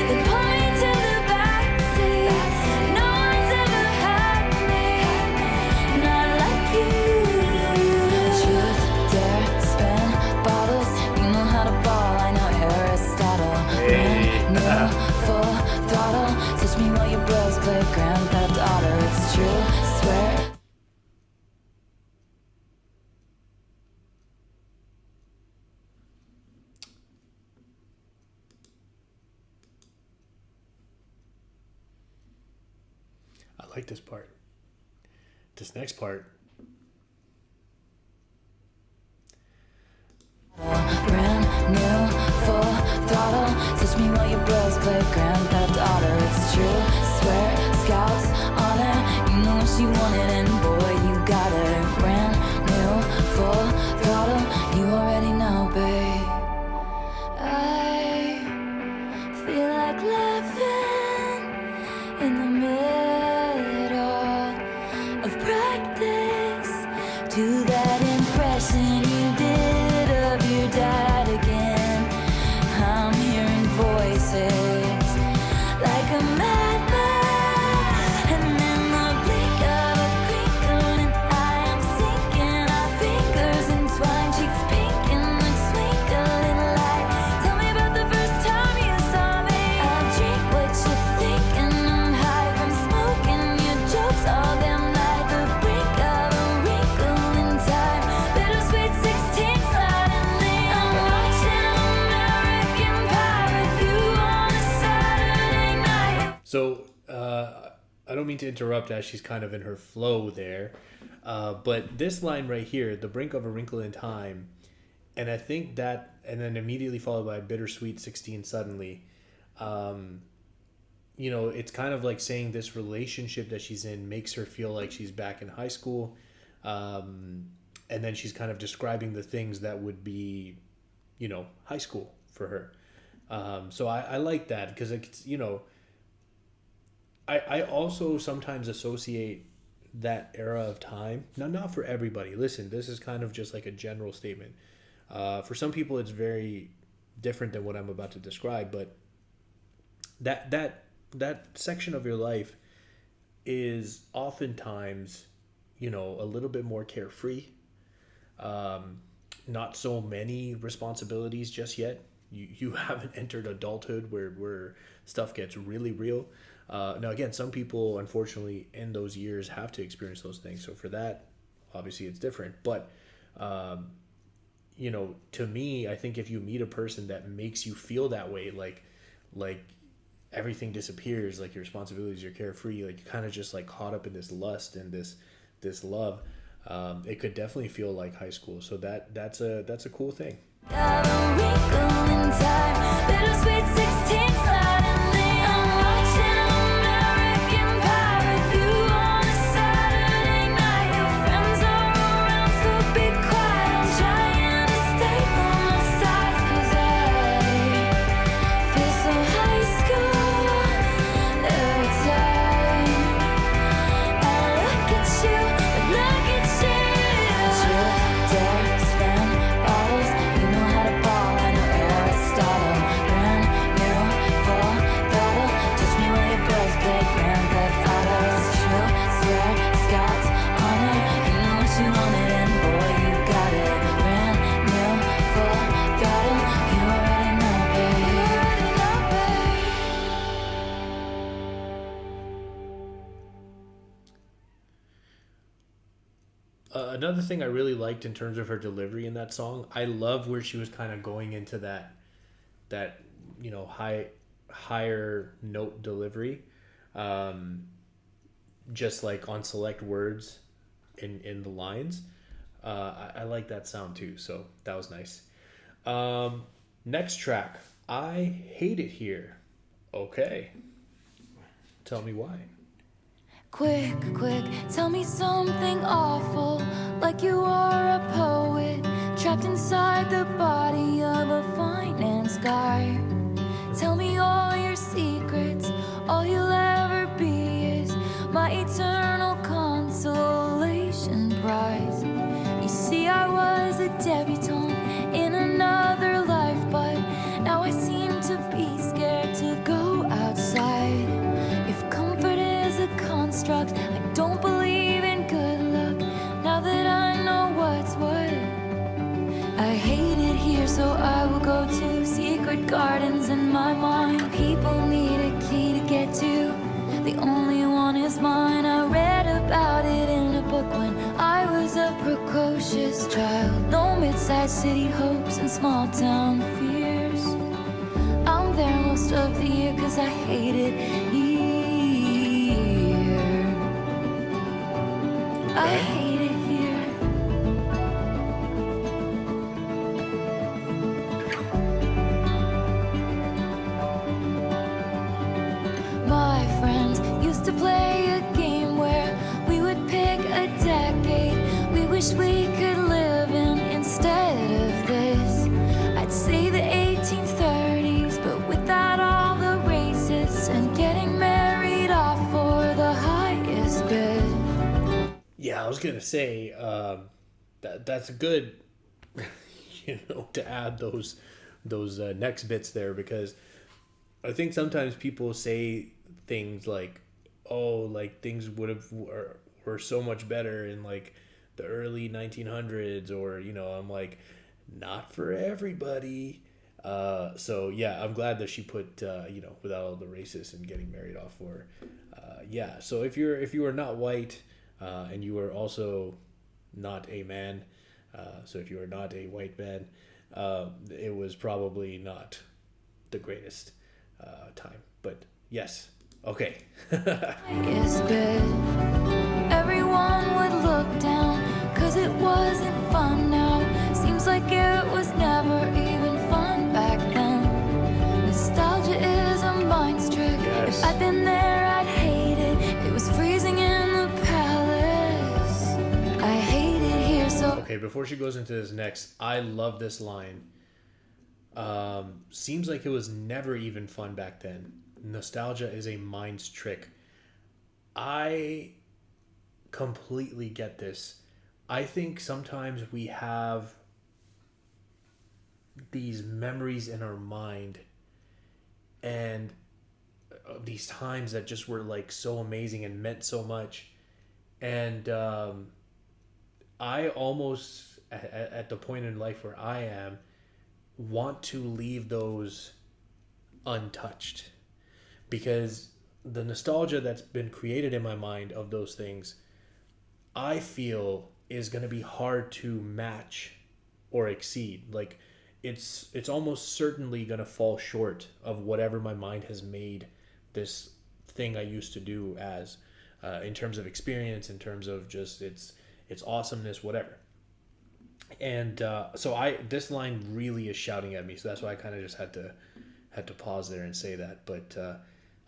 Then pull me to the backseat. No one's ever had me, not like you. Truth, like this part. This next part. Brand new, full throttle. Touch me while your bros play Grand Theft Auto. It's true, swear, scouts on her. You know what she wanted, and boy, you got her. Brand new, full throttle. You already know, babe. I feel like laughing in the middle of practice to that impression you did of your dad again. I'm hearing voices like a madman, and in the blink of a crinkle, and I am sinking. Our fingers entwined, cheeks pink in the twinkling light. Tell me about the first time you saw me. I'll drink what you think, and I'm high from smoking your jokes all damn night. The brink of a wrinkle in time, bittersweet 16 suddenly. I'm watching American Pie with you on a Saturday night. So, I don't mean to interrupt as she's kind of in her flow there, but this line right here, the brink of a wrinkle in time, and I think that, and then immediately followed by bittersweet 16 suddenly, you know, it's kind of like saying this relationship that she's in makes her feel like she's back in high school, and then she's kind of describing the things that would be, you know, high school for her. So I like that because it's, you know, I also sometimes associate that era of time. Now, not for everybody. Listen, this is kind of just like a general statement. For some people, it's very different than what I'm about to describe, but that section of your life is oftentimes, you know, a little bit more carefree. Not so many responsibilities just yet. You haven't entered adulthood where stuff gets really real. Now, again, some people, unfortunately, in those years have to experience those things. So for that, obviously, it's different. But, you know, to me, I think if you meet a person that makes you feel that way, like everything disappears, like your responsibilities, you're carefree, like you're kind of just like caught up in this lust and this love, it could definitely feel like high school. So that's a cool thing. Got a wrinkle in time, bittersweet 16 suddenly. I'm watching American Pie with you on a Saturday night. Your friends are around, so be quiet. I'm trying to stay on my side, 'cause I feel so high school every time I look at you, look at you. Truth, dare, spin bottles. You know how to ball, I know Aristotle. Brand new, full throttle. Touch me while your bros play Grand Theft Auto. It's true, swear, scouts on her. You know what you wanted, and boy, you got it. Brand new, full throttle. You already know, babe. You already know, babe. Another thing I really liked in terms of her delivery in that song, I love where she was kind of going into that you know, higher note delivery, just like on select words in the lines. I like that sound too, so that was nice. Next track, I Hate It Here. Okay, tell me why. Quick, quick, tell me something awful, like you are a poet, trapped inside the body of a finance guy. Tell me all your secrets, all you'll ever be is my eternal consolation prize. You see, I was a debutante in another life, but now I seem to be scared to go outside. If comfort is a construct, I don't believe in good luck. Now that I know what's what, I hate it here, so I will go to secret gardens in my mind. People need a key to get to, the only one is mine. I read about it in a book when I was a precocious child. No mid-sized city hopes and small town fears. there most of the year, 'cause I hate it here. I hate it here. My friends used to play a game where we would pick a decade we wish we could live in instead of this. I'd say the 1830s, but without all the racists and getting married off for the highest bid. Yeah, I was gonna say that's good, to add those next bits there, because I think sometimes people say things like, "Oh, like things were so much better in like the early 1900s," or I'm like, not for everybody. So yeah, I'm glad that she put without all the racists and getting married off for. Yeah, so if you are not white. And you are also not a man. So if you are not a white man, it was probably not the greatest time. But yes, okay. Yes, but everyone would look down, 'cause it wasn't fun now. Seems like it was never even fun back then. Nostalgia is a mind's trick. Yes. If I'd been there, I'd hate it. It was freezing in the palace. I hate it here, so... Okay, before she goes into this next, I love this line. Seems like it was never even fun back then. Nostalgia is a mind's trick. I completely get this. I think sometimes we have these memories in our mind and these times that just were like so amazing and meant so much. And I almost, at the point in life where I am, want to leave those untouched, because the nostalgia that's been created in my mind of those things, I feel is going to be hard to match or exceed. Like it's almost certainly going to fall short of whatever my mind has made this thing I used to do as, in terms of experience, in terms of just its awesomeness, whatever. And so this line really is shouting at me, so that's why I kind of just had to pause there and say that. But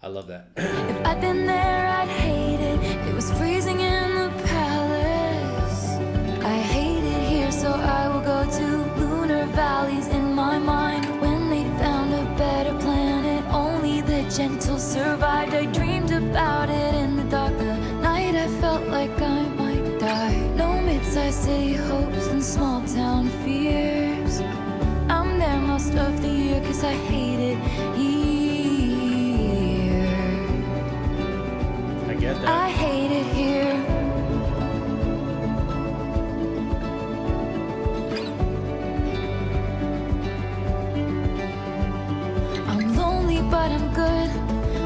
I love that. If I'd been there, I'd hate it. It was freezing in the palace. I hate it here, so I will go to lunar valleys in my mind. When they found a better planet, only the gentle survived. I dreamed about it in the dark. The night I felt like I might die. No mid-sized city hopes and small town fears. I'm there most of the year, 'cause I hate it here. I get that. I hate it here. I'm lonely, but I'm good.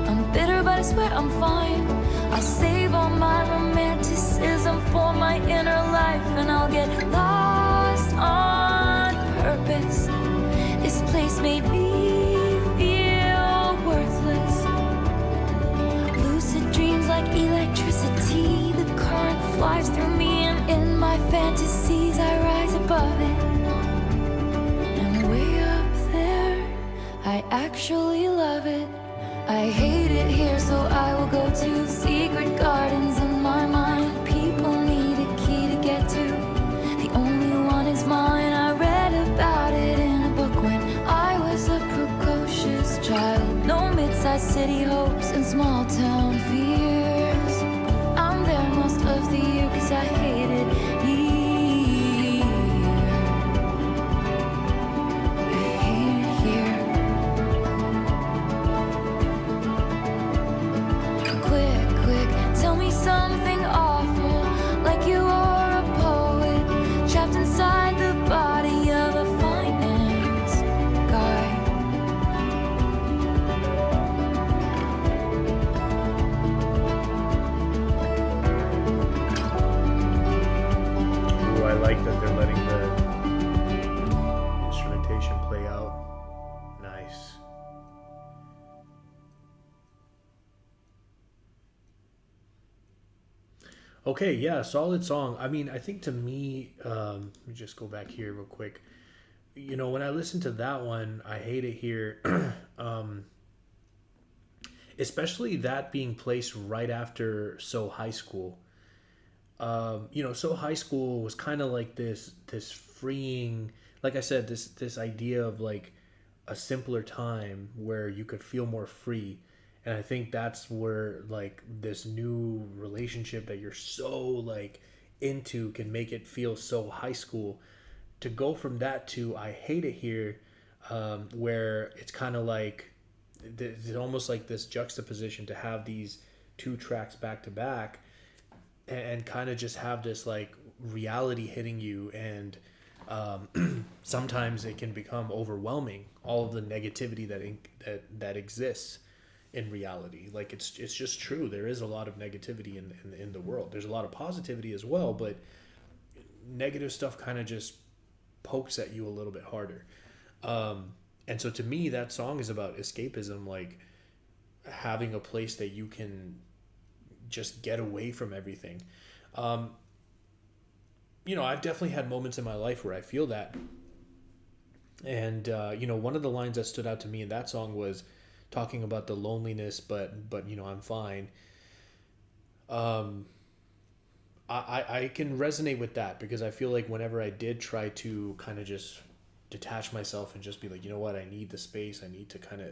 I'm bitter, but I swear I'm fine. I'll save all my romanticism for my inner life, and I'll get lost on purpose. This place made me feel worthless. Lucid dreams like electricity. The current flies through me, and in my fantasies I rise above it. And way up there, I actually love it. I hate it here, so I will go to secret gardens in my mind. People need a key to get to. The only one is mine. I read about it in a book when I was a precocious child. No mid-sized city hopes and small town fears. I'm there most of the year, 'cause I hate it here. I hate it here. Quick, tell me something awful, like you are a poet trapped inside the body of a finance guy. Okay, yeah, solid song. I mean, I think to me, let me just go back here real quick. You know, when I listen to that one, I hate it here. um, Especially that being placed right after So High School. You know, So High School was kind of like this freeing, like I said, this idea of like a simpler time where you could feel more free. And I think that's where like this new relationship that you're so like into can make it feel so high school. To go from that to I hate it here, where it's kind of like it's almost like this juxtaposition to have these two tracks back to back, and kind of just have this like reality hitting you, and sometimes it can become overwhelming, all of the negativity that exists in reality. Like it's just true, there is a lot of negativity in the world. There's a lot of positivity as well, but negative stuff kind of just pokes at you a little bit harder. And so to me, that song is about escapism, like having a place that you can just get away from everything. Um, you know, I've definitely had moments in my life where I feel that. And, you know, one of the lines that stood out to me in that song was talking about the loneliness, but you know, I'm fine. Um, I can resonate with that because I feel like whenever I did try to kind of just detach myself and just be like, you know what, I need the space, I need to kind of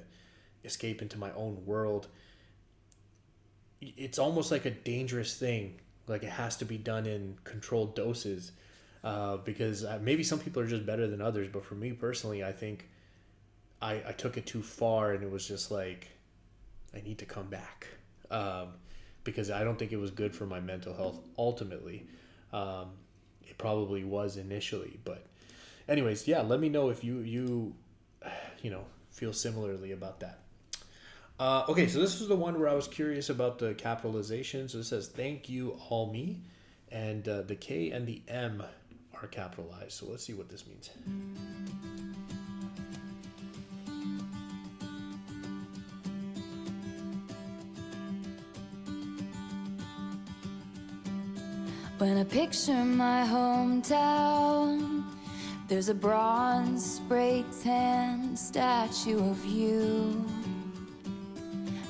escape into my own world, it's almost like a dangerous thing. Like it has to be done in controlled doses, because maybe some people are just better than others. But for me personally, I think I took it too far, and it was just like I need to come back, because I don't think it was good for my mental health ultimately. It probably was initially, but anyways, yeah. Let me know if you know, feel similarly about that. Okay, so this is the one where I was curious about the capitalization. So it says, "Thank you, aIMee," and the K and the M are capitalized. So let's see what this means. When I picture my hometown, there's a bronze spray tan statue of you,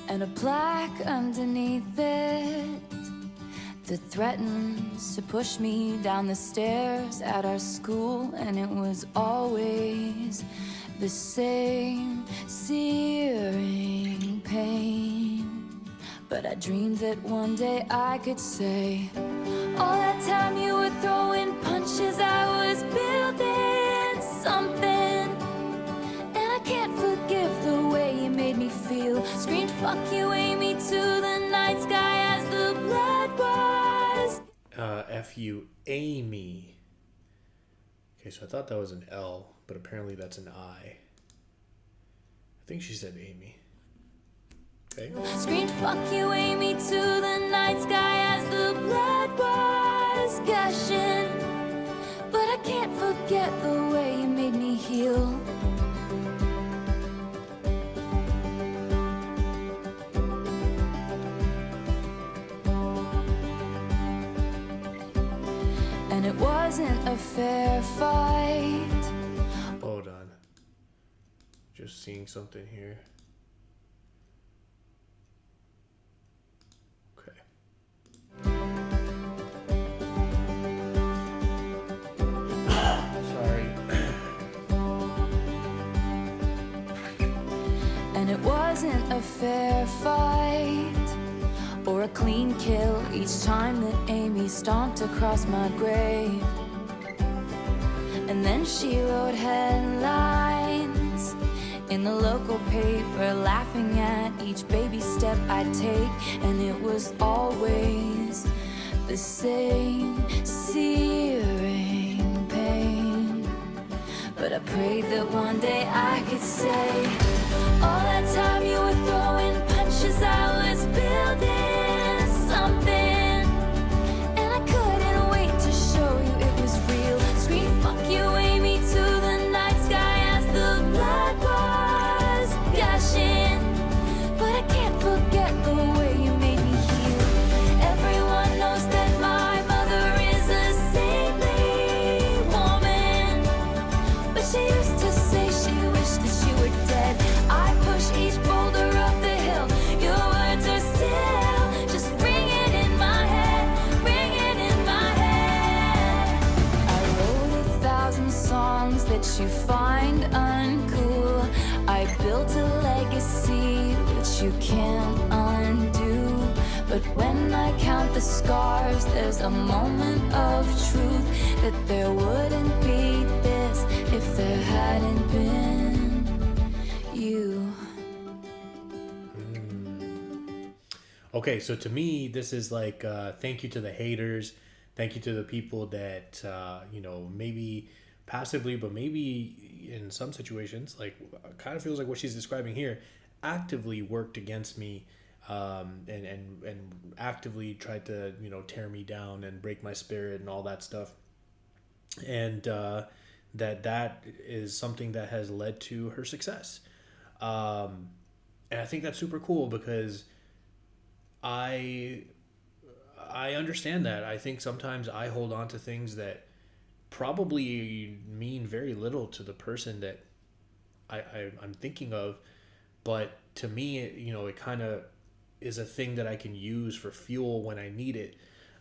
and a plaque underneath it that threatens to push me down the stairs at our school. And it was always the same searing pain. But I dreamed that one day I could say, all that time you were throwing punches, I was building something. And I can't forgive the way you made me feel. Screamed fuck you, aIMee, to the night sky as the blood was. F you, aIMee. Okay, so I thought that was an L, but apparently that's an I. I think she said aIMee. Okay. Screamed fuck you, aIMee, to the night sky as the blood was gushing. But I can't forget the way you made me heal. And it wasn't a fair fight. Hold on. Just seeing something here. Okay. Sorry. And it wasn't a fair fight or a clean kill each time that aIMee stomped across my grave. And then she wrote headlines in the local paper, laughing at each baby step I take. And it was always the same searing pain. But I prayed that one day I could say, all that time you were throwing punches, I was building something. And I couldn't wait to show you it was real. Scream fuck you, aIMee, to the night sky as the blood was gushing. But I can't forget the way you made me heal. Everyone knows that my songs that you find uncool. I built a legacy which you can't undo. But when I count the scars, there's a moment of truth that there wouldn't be this if there hadn't been you. Okay, so to me, this is like thank you to the haters. Thank you to the people that, maybe passively, but maybe in some situations, like kind of feels like what she's describing here, actively worked against me and actively tried to, tear me down and break my spirit and all that stuff. And that is something that has led to her success. And I think that's super cool because I understand that. I think sometimes I hold on to things that probably mean very little to the person that I'm thinking of, but to me, it kind of is a thing that I can use for fuel when I need it.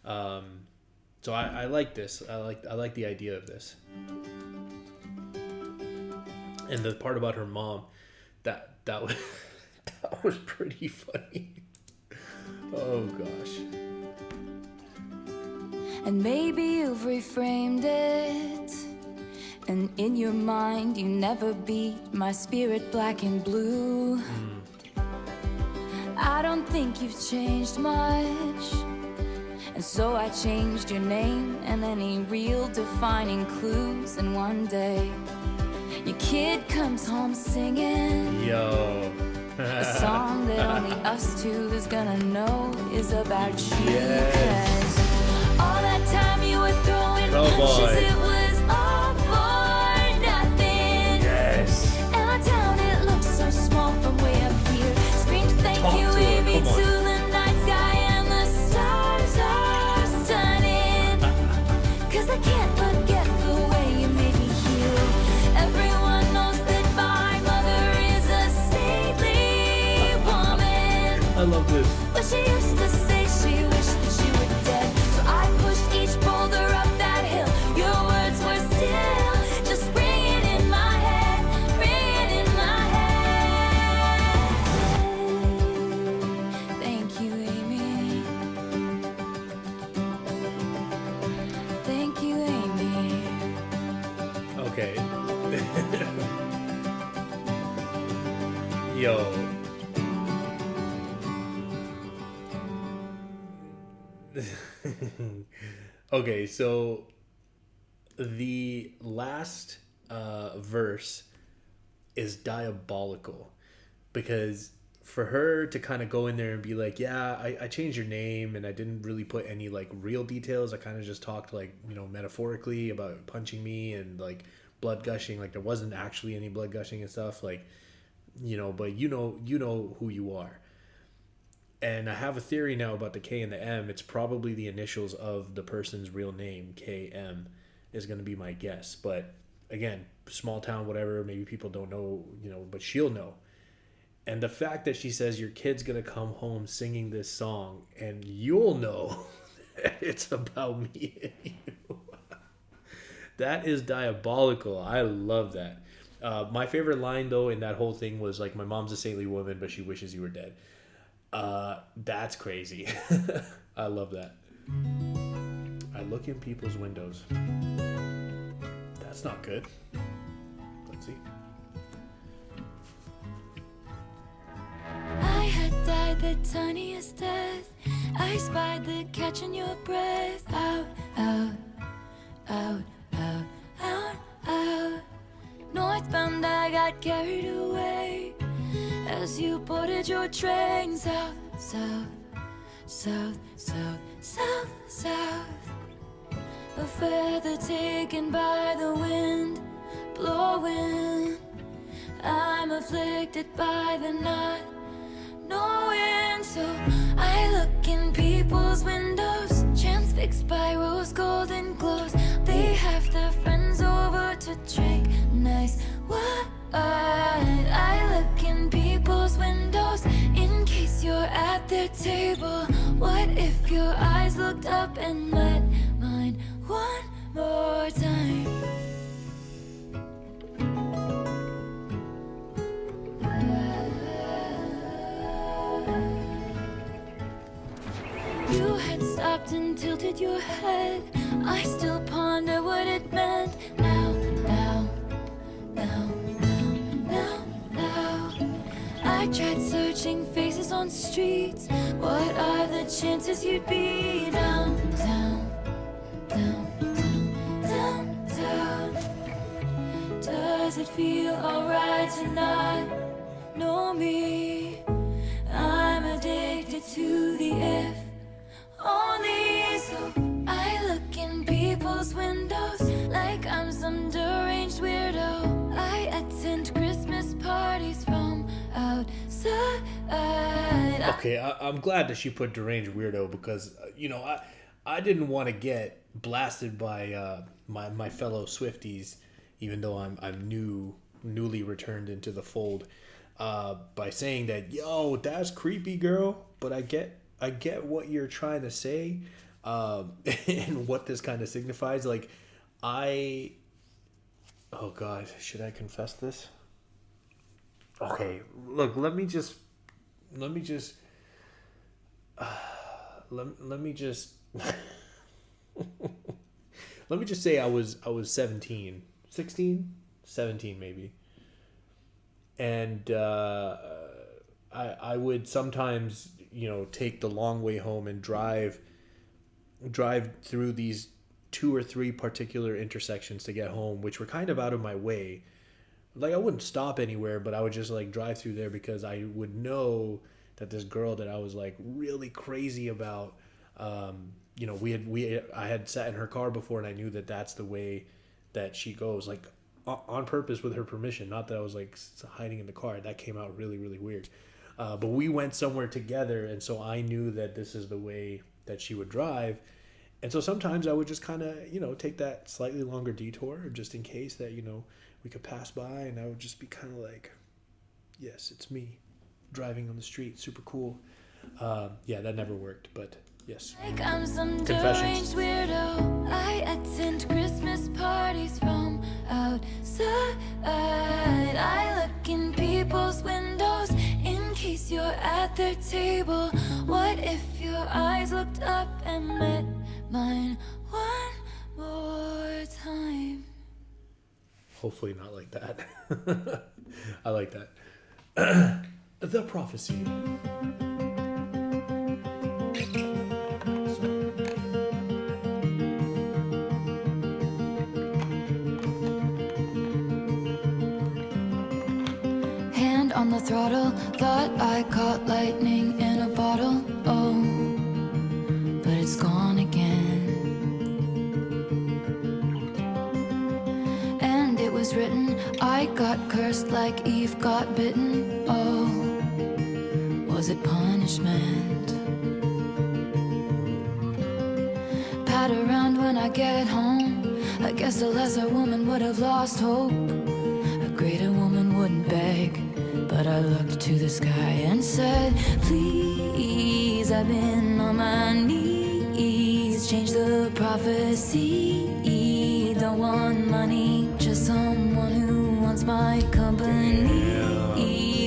So I like this. I like the idea of this, and the part about her mom, that was that was pretty funny. Oh gosh. And maybe you've reframed it, and in your mind you never beat my spirit black and blue. I don't think you've changed much, and so I changed your name and any real defining clues. And one day your kid comes home singing, Yo. a song that only us two is gonna know is about you. Yes. All that time you were throwing punches, it was all for nothing. Yes. And our town, it looks so small from way up here. Screamed thank Talk you, to her, Amy, come on. to the night sky, and the stars are stunning. Cause I can't forget the way you made me feel. Everyone knows that my mother is a saintly woman. I love this. But she used to say she wished that you were dead. So I pushed each boulder up that hill. Your words were still just ringing in my head, ringing in my head. Thank you, Amy. Thank you, Amy. Okay. Yo. Okay, so the last verse is diabolical because for her to kind of go in there and be like, yeah, I changed your name and I didn't really put any like real details. I kind of just talked like, metaphorically about punching me and like blood gushing. Like there wasn't actually any blood gushing and stuff, like, but you know who you are. And I have a theory now about the K and the M. It's probably the initials of the person's real name. KM is going to be my guess. But again, small town, whatever, maybe people don't know, but she'll know. And the fact that she says your kid's going to come home singing this song and you'll know that it's about me and you. That is diabolical. I love that. My favorite line, though, in that whole thing was like, my mom's a saintly woman, but she wishes you were dead. That's crazy. I love that. I look in people's windows. That's not good. Let's see. I had died the tiniest death. I spied the catch in your breath. Out, out, out, out, out, out. Northbound, I got carried away as you boarded your train. South, south, south, south, south, south. A feather taken by the wind blowing. I'm afflicted by the not knowing. So I look in people's windows, transfixed by rose golden glows. They have their friends over to drink nice wine. I look in people's windows in case you're at their table. What if your eyes looked up and met mine one more time? stopped and tilted your head. I still ponder what it meant. Now, now, now, now, now, now. I tried searching faces on streets. What are the chances you'd be down, down, down, down, down, down? Does it feel alright to not know me? I'm addicted to the if only. So I look in people's windows like I'm some deranged weirdo. I attend Christmas parties from outside. Okay, I'm glad that she put deranged weirdo because I didn't want to get blasted by my fellow Swifties, even though I'm newly returned into the fold, by saying that, yo, that's creepy, girl. But I get what you're trying to say, and what this kind of signifies. Like, oh God, should I confess this? Okay, look, let me just let me just say I was 17, 16, 17 maybe. And I would sometimes, take the long way home and drive through these 2 or 3 particular intersections to get home, which were kind of out of my way. Like, I wouldn't stop anywhere, but I would just like drive through there because I would know that this girl that I was like really crazy about, I had sat in her car before, and I knew that that's the way that she goes, like on purpose with her permission. Not that I was like hiding in the car. That came out really, really weird. But we went somewhere together, and so I knew that this is the way that she would drive. And so sometimes I would just kind of, take that slightly longer detour just in case that, we could pass by, and I would just be kind of like, yes, it's me driving on the street. Super cool. Yeah, that never worked, but yes. Like I'm some Confessions. deranged weirdo. I attend Christmas parties from outside. I look in people's windows in case you're at their table. What if your eyes looked up and met mine one more time? Hopefully not like that. I like that. The prophecy. Hand on the throttle, thought I caught lightning in a bottle. Oh, but it's gone again. And it was written, I got cursed like Eve got bitten. Oh, was it punishment? Pat around when I get home. I guess a lesser woman would have lost hope. A greater woman wouldn't beg. But I looked to the sky and said, please, I've been on my knees. Change the prophecy. Don't want money, just someone who wants my company.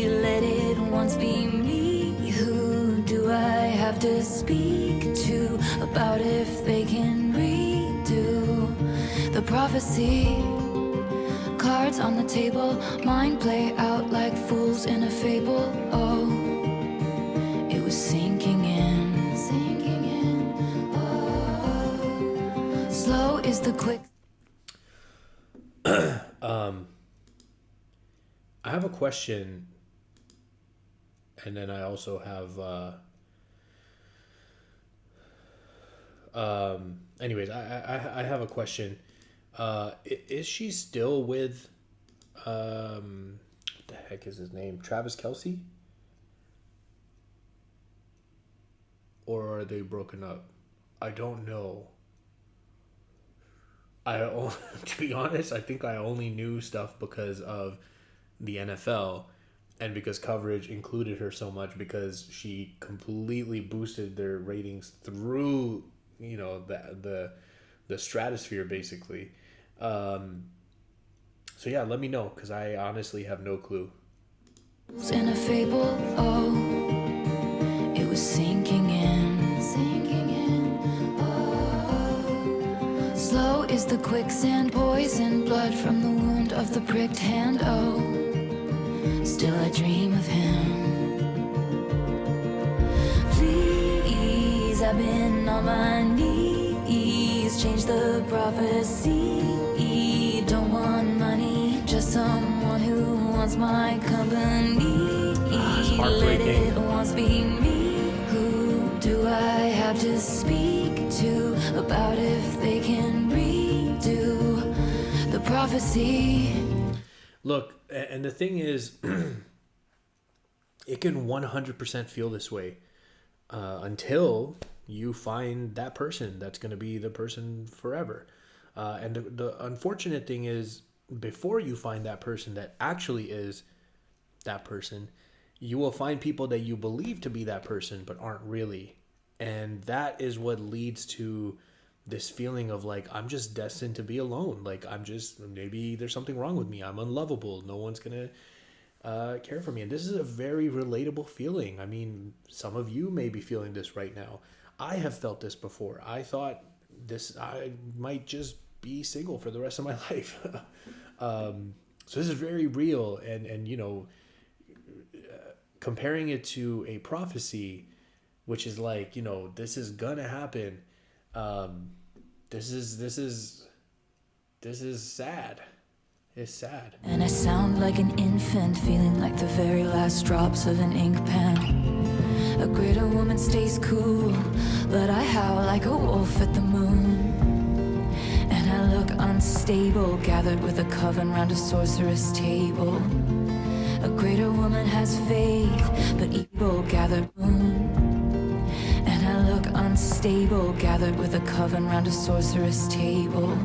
Let it once be me. Who do I have to speak to about if they can redo the prophecy? Cards on the table, mind play out like fools in a fable. Oh, it was sinking in, sinking in. Oh, slow is the quick. I have a question, and then I also have anyways, I have a question. Is she still with what the heck is his name? Travis Kelce? Or are they broken up? I don't know. To be honest, I think I only knew stuff because of the NFL and because coverage included her so much because she completely boosted their ratings through, the stratosphere basically. So yeah, let me know because I honestly have no clue. In a fable, oh, it was sinking in, sinking in. Is the quicksand poison blood from the wound of the pricked hand? Oh, still I dream of him. Please, I've been on my knees. Change the prophecy. Don't want money, just someone who wants my company. Let it once be me. Who do I have to speak to about if they can redo the prophecy? Look, and the thing is, it can 100% feel this way until you find that person that's going to be the person forever. And the unfortunate thing is, before you find that person that actually is that person, you will find people that you believe to be that person but aren't really. And that is what leads to this feeling of like, I'm just destined to be alone. Like, maybe there's something wrong with me. I'm unlovable. No one's going to care for me. And this is a very relatable feeling. I mean, some of you may be feeling this right now. I have felt this before. I thought I might just be single for the rest of my life. So this is very real. And you know, comparing it to a prophecy, which is like, you know, this is gonna happen. This is sad. It's sad. And I sound like an infant, feeling like the very last drops of an ink pen. A greater woman stays cool, but I howl like a wolf at the moon. And I look unstable, gathered with a coven round a sorceress table. A greater woman has faith, but evil gathered moon. And I look unstable, gathered with a coven round a sorceress table.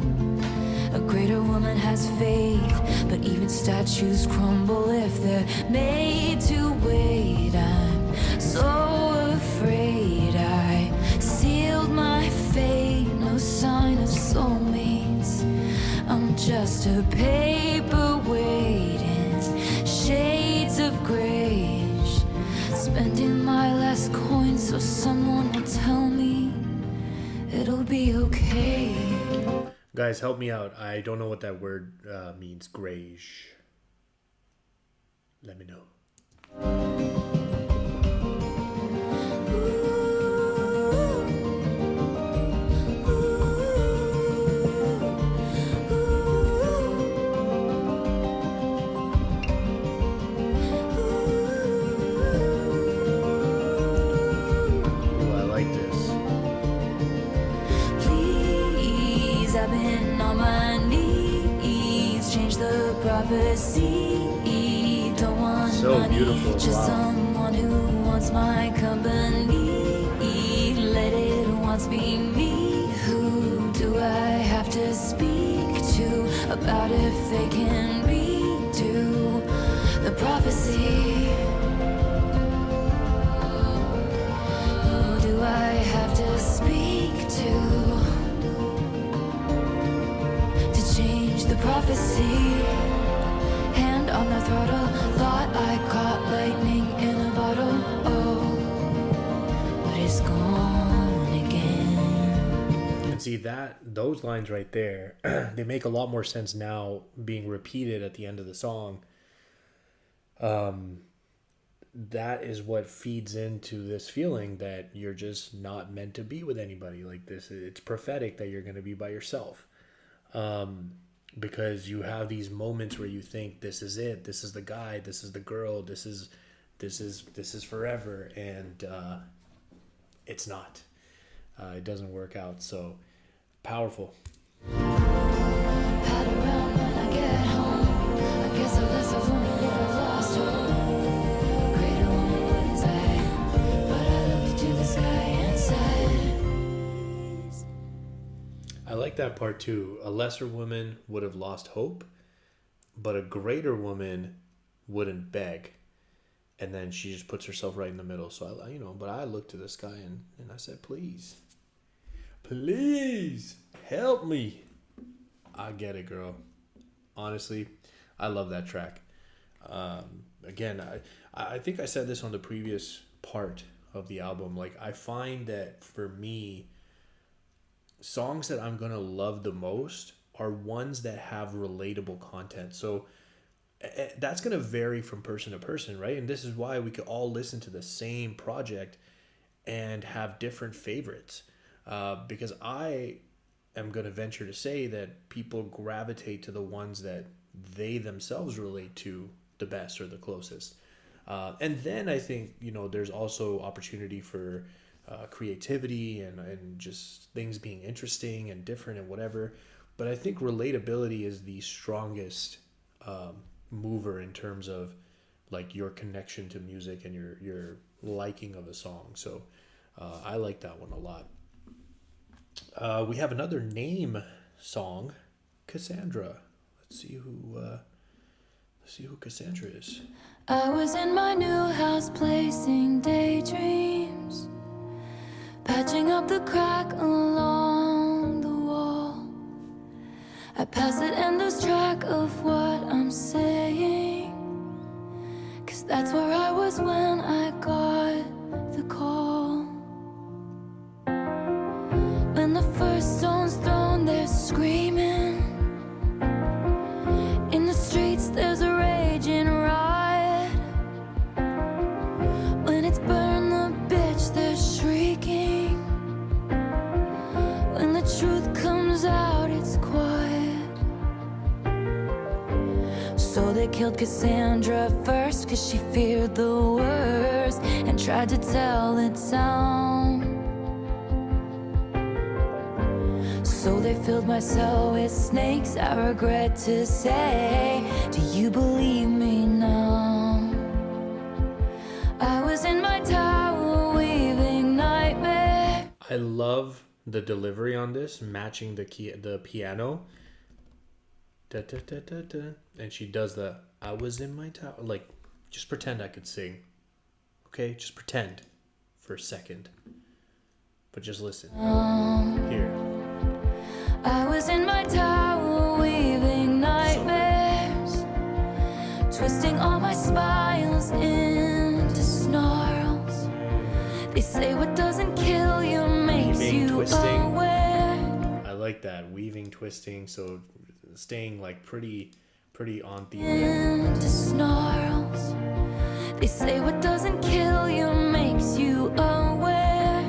A greater woman has faith, but even statues crumble if they're made to wait. I'm so afraid I sealed my fate. No sign of soulmates. I'm just a paperweight in shades of grayish. Spending my last coin so someone will tell me it'll be okay. Guys, help me out. I don't know what that word means. Grayish. Let me know. Ooh, I like this. Please, I've been on my knees. Change the prophecy. Don't want So money, beautiful. just Wow. someone who wants my company. Let it once be me. Who do I have to speak to about if they can redo the prophecy? Who do I have to speak to change the prophecy? Hand on the throttle, thought I caught lightning in a bottle. Oh, but it's gone again. And see those lines right there, they make a lot more sense now being repeated at the end of the song. That is what feeds into this feeling that you're just not meant to be with anybody like this. It's prophetic that you're going to be by yourself. Because you have these moments where you think this is it, this is the guy, this is the girl, this is forever, and it's not. It doesn't work out. So powerful. Pat around when I get home. I guess a lesser woman would have lost hope. A greater woman wouldn't say, but I looked to the sky and said, I like that part too. A lesser woman would have lost hope, but a greater woman wouldn't beg. And then she just puts herself right in the middle. So but I looked to the sky and I said, please help me. I get it, girl. Honestly, I love that track. Again, I think I said this on the previous part of the album. Like, I find that for me, songs that I'm gonna love the most are ones that have relatable content. So that's gonna vary from person to person, right? And this is why we could all listen to the same project and have different favorites. Because I am gonna venture to say that people gravitate to the ones that they themselves relate to the best or the closest. And then I think, there's also opportunity for creativity and just things being interesting and different and whatever. But I think relatability is the strongest mover in terms of like your connection to music and your liking of a song. So I like that one a lot. We have another name song, Cassandra. Let's see who Cassandra is. I was in my new house placing daydreams, patching up the crack along the wall. I pass it and lose track of what I'm saying, 'cause that's where I was when I got the call. When the first stone's thrown, they're screaming. In the streets there's a raging riot. When it's burn the bitch, they're shrieking. When the truth comes out, it's quiet. So they killed Cassandra first, 'cause she feared the worst and tried to tell the town. So they filled my cell with snakes, I regret to say. Do you believe me now? I was in my tower weaving nightmare. I love the delivery on this, matching the piano. Da, da, da, da, da. And she does the I was in my tower. Like, just pretend I could sing. Okay? Just pretend for a second. But just listen. Here. I was in my tower weaving nightmares, twisting all my smiles into snarls. They say what doesn't kill you makes Weaving, you twisting. aware. I like that. Weaving, twisting, so staying like pretty on theme. Into snarls. They say what doesn't kill you makes you aware.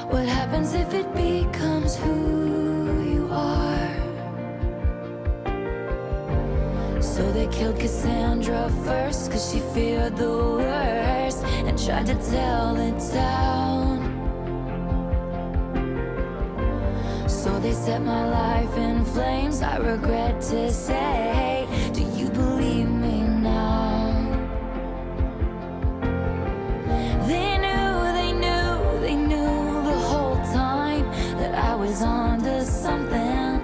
What happens if it becomes who you are? So they killed Cassandra first, 'cause she feared the worst and tried to tell the town. So they set my life in flames, I regret to say. Do you believe me now? They knew the whole time that I was onto something.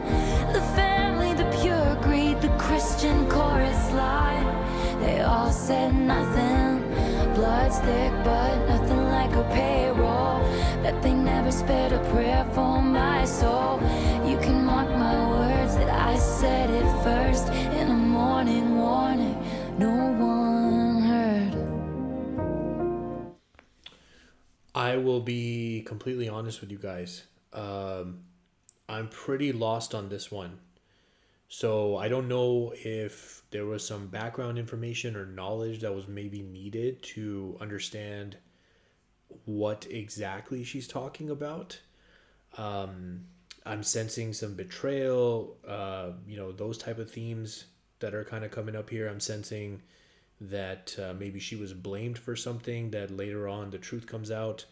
The family, the pure greed, the Christian chorus line, they all said nothing. Blood's thick but nothing like a payroll. That they never spared a prayer for my soul. You can mark my words that I said it first. In a morning warning, no one heard. I will be completely honest with you guys. I'm pretty lost on this one. So I don't know if there was some background information or knowledge that was maybe needed to understand what exactly she's talking about. I'm sensing some betrayal, those type of themes that are kind of coming up here. I'm sensing that maybe she was blamed for something that later on the truth comes out,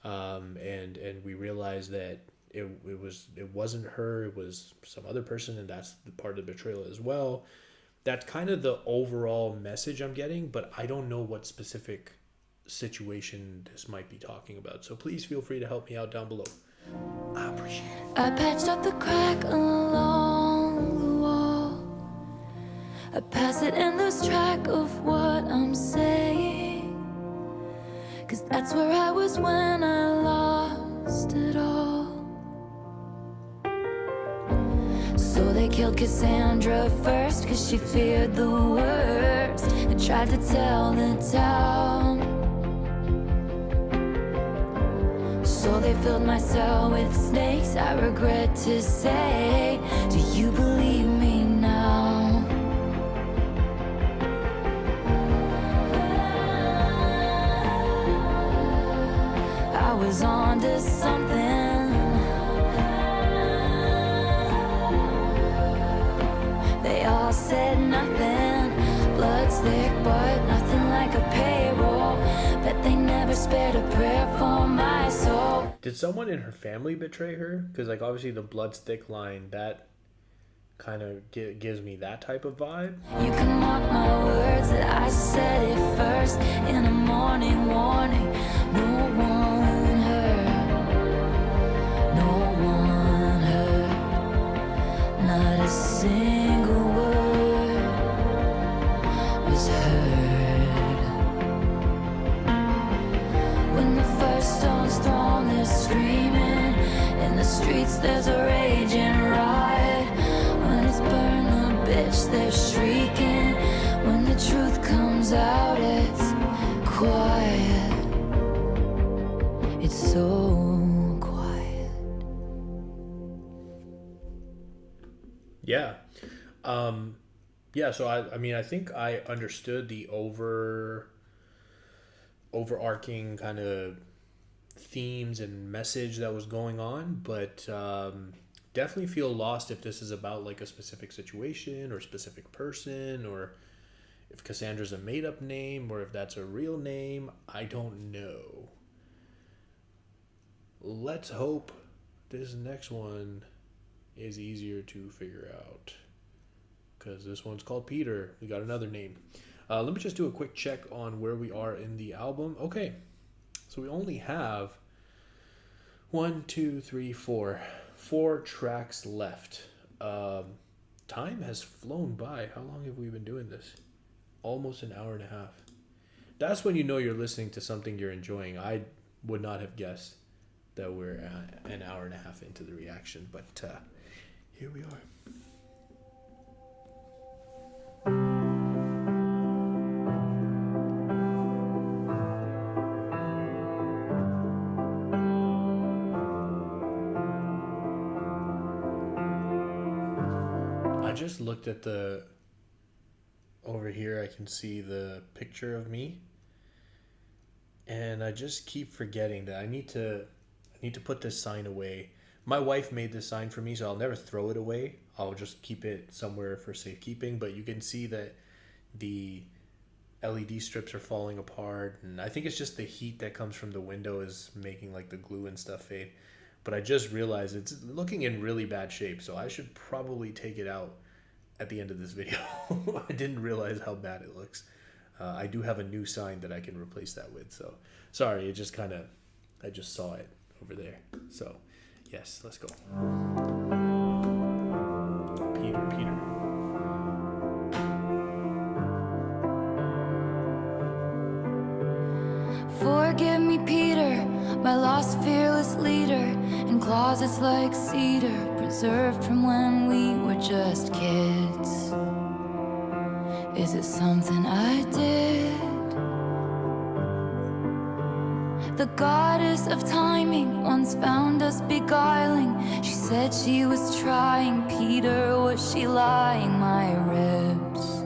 and we realize that it wasn't her, it was some other person, and that's the part of the betrayal as well. That's kind of the overall message I'm getting, but I don't know what specific situation this might be talking about. So please feel free to help me out down below. I appreciate it. I patched up the crack along the wall. I pass it and lose track of what I'm saying, 'cause that's where I was when I lost it all. So they killed Cassandra first, 'cause she feared the worst and tried to tell the town. So they filled my cell with snakes. I regret to say, do you believe me now? I was on to something. They all said nothing. Blood's thick, but nothing like a payroll. Bet they never spared a prayer for my soul. Did someone in her family betray her? Because, like, obviously the blood's thick line, that kind of gives me that type of vibe. You can mark my words that I said it first in a morning warning. No one heard. No one heard. Not a single word was heard. When the first stone's thrown, they're screaming. In the streets there's a raging riot. When it's burn the bitch, they're shrieking. When the truth comes out, it's quiet. It's so quiet. Yeah. Yeah, so I mean, I think I understood the overarching kind of themes and message that was going on, but definitely feel lost if this is about like a specific situation or specific person, or if Cassandra's a made-up name or if that's a real name. I don't know. Let's hope this next one is easier to figure out, because this one's called Peter. We got another name. Let me just do a quick check on where we are in the album. Okay, so we only have 4 tracks left. Time has flown by. How long have we been doing this? Almost an hour and a half. That's when you know you're listening to something you're enjoying. I would not have guessed that we're an hour and a half into the reaction, but here we are. I just looked at over here, I can see the picture of me, and I just keep forgetting that I need to put this sign away. My wife made this sign for me, so I'll never throw it away. I'll just keep it somewhere for safekeeping, but you can see that the LED strips are falling apart, and I think it's just the heat that comes from the window is making like the glue and stuff fade. But I just realized it's looking in really bad shape, so I should probably take it out at the end of this video. I didn't realize how bad it looks. I do have a new sign that I can replace that with, so sorry, it just I just saw it over there. So yes, let's go. Peter. Forgive me, Peter, my lost fearless leader, in closets like cedar, preserved from when we were just kids. Is it something I did? The goddess of timing once found us beguiling. She said she was trying. Peter, was she lying? My ribs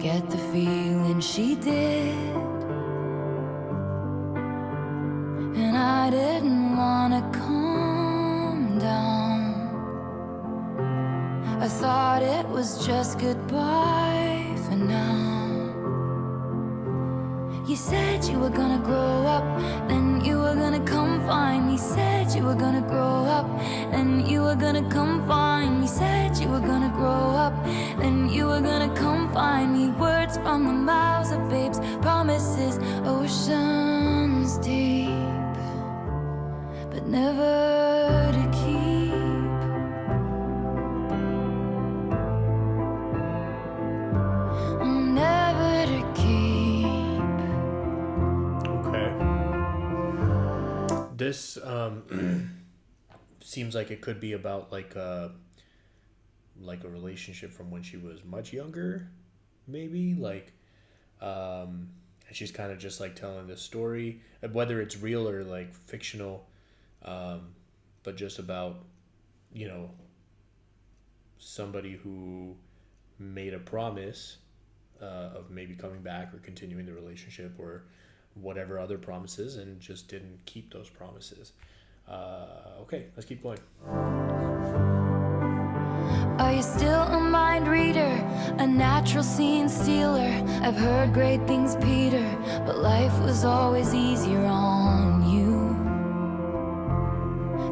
get the feeling she did. And I didn't wanna come down. I thought it was just goodbye for now. You said you were gonna grow up, then you were gonna come find me. Said you were gonna grow up, then you were gonna come find me. Said you were gonna grow up, then you were gonna come find me. Words from the mouths of babes, promises oceans deep, but never to keep. Never to keep. Okay. This seems like it could be about like a relationship from when she was much younger, maybe, like, and and she's kind of just like telling this story, whether it's real or like fictional, but just about, you know, somebody who made a promise of maybe coming back or continuing the relationship or whatever other promises, and just didn't keep those promises. Okay, let's keep going. Are you still a mind reader, a natural scene stealer? I've heard great things, Peter, but life was always easier on you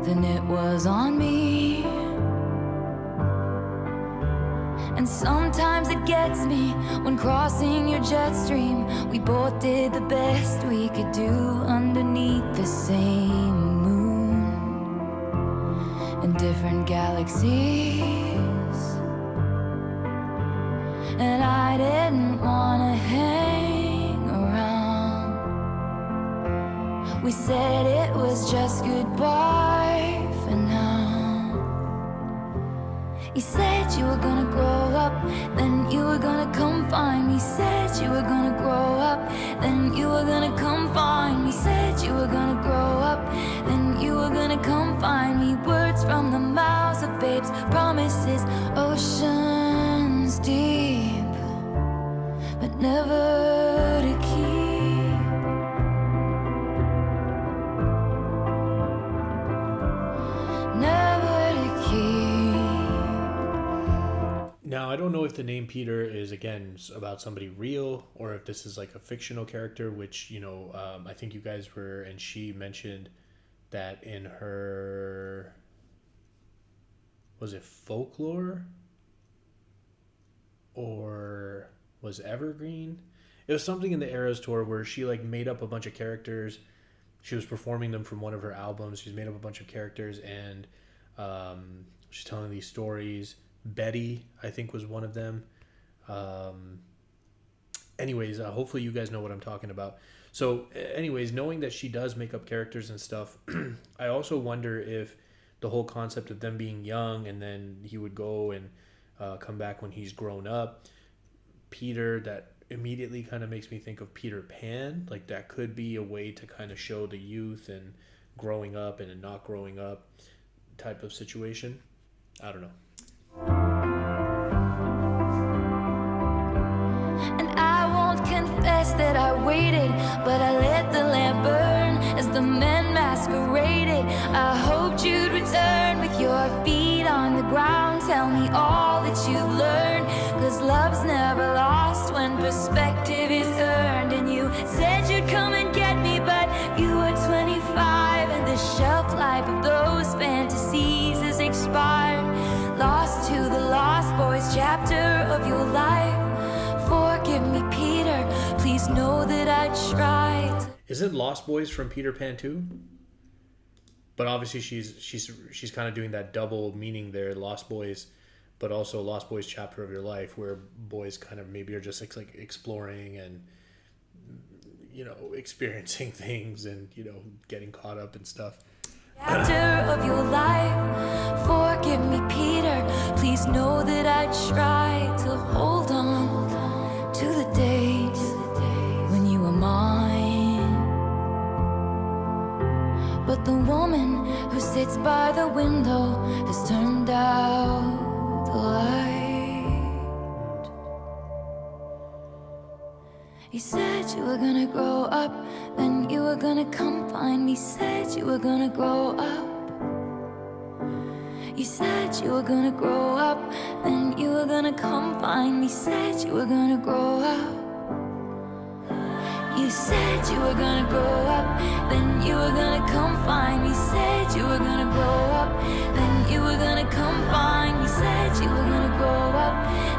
than it was on me. And sometimes it gets me when crossing your jet stream. We both did the best we could do underneath the same moon in different galaxies. And I didn't wanna hang around. We said it was just goodbye for now. You said you were gonna grow up, then you were gonna come find me. Said you were gonna grow up, then you were gonna come find me. Said you were gonna grow up, then you were gonna come find me. Words from the mouths of babes, promises, oceans deep, but never to keep. Never to keep. Now, I don't know if the name Peter is, again, about somebody real, or if this is like a fictional character, which, you know, I think you guys were, and she mentioned that in her, was it folklore? Or was Evergreen? It was something in the Eras tour where she like made up a bunch of characters. She was performing them from one of her albums. She's made up a bunch of characters, and she's telling these stories. Betty, I think, was one of them. Anyways, hopefully you guys know what I'm talking about. So anyways, knowing that she does make up characters and stuff, I also wonder if the whole concept of them being young and then he would go and come back when he's grown up. Peter, that immediately kind of makes me think of Peter Pan. Like that could be a way to kind of show the youth and growing up and not growing up type of situation. I don't know. And I won't confess that I waited, but I let the lamp burn as the men masqueraded. I hoped you'd return with your feet on the ground. Tell me all that you've learned, 'cause love's never lost when perspective is earned. And you said you'd come and get me, but you were 25, and the shelf life of those fantasies has expired. Lost to the Lost Boys chapter of your life. Forgive me, Peter, please know that I tried. Isn't Lost Boys from Peter Pan too? But obviously she's kind of doing that double meaning there, Lost Boys, but also Lost Boys chapter of your life, where boys kind of maybe are just like exploring and, you know, experiencing things and, you know, getting caught up and stuff. Chapter of your life. Forgive me, Peter, please know that I tried to hold on to the days when you were mine. But the woman who sits by the window has turned out the light. You said you were gonna grow up, then you were gonna come find me. Said you were gonna grow up. You said you were gonna grow up, then you were gonna come find me. Said you were gonna grow up. You said you were gonna grow up, then you were gonna come find me. Said you were gonna grow up, then you were gonna come find me. Said you were gonna grow up,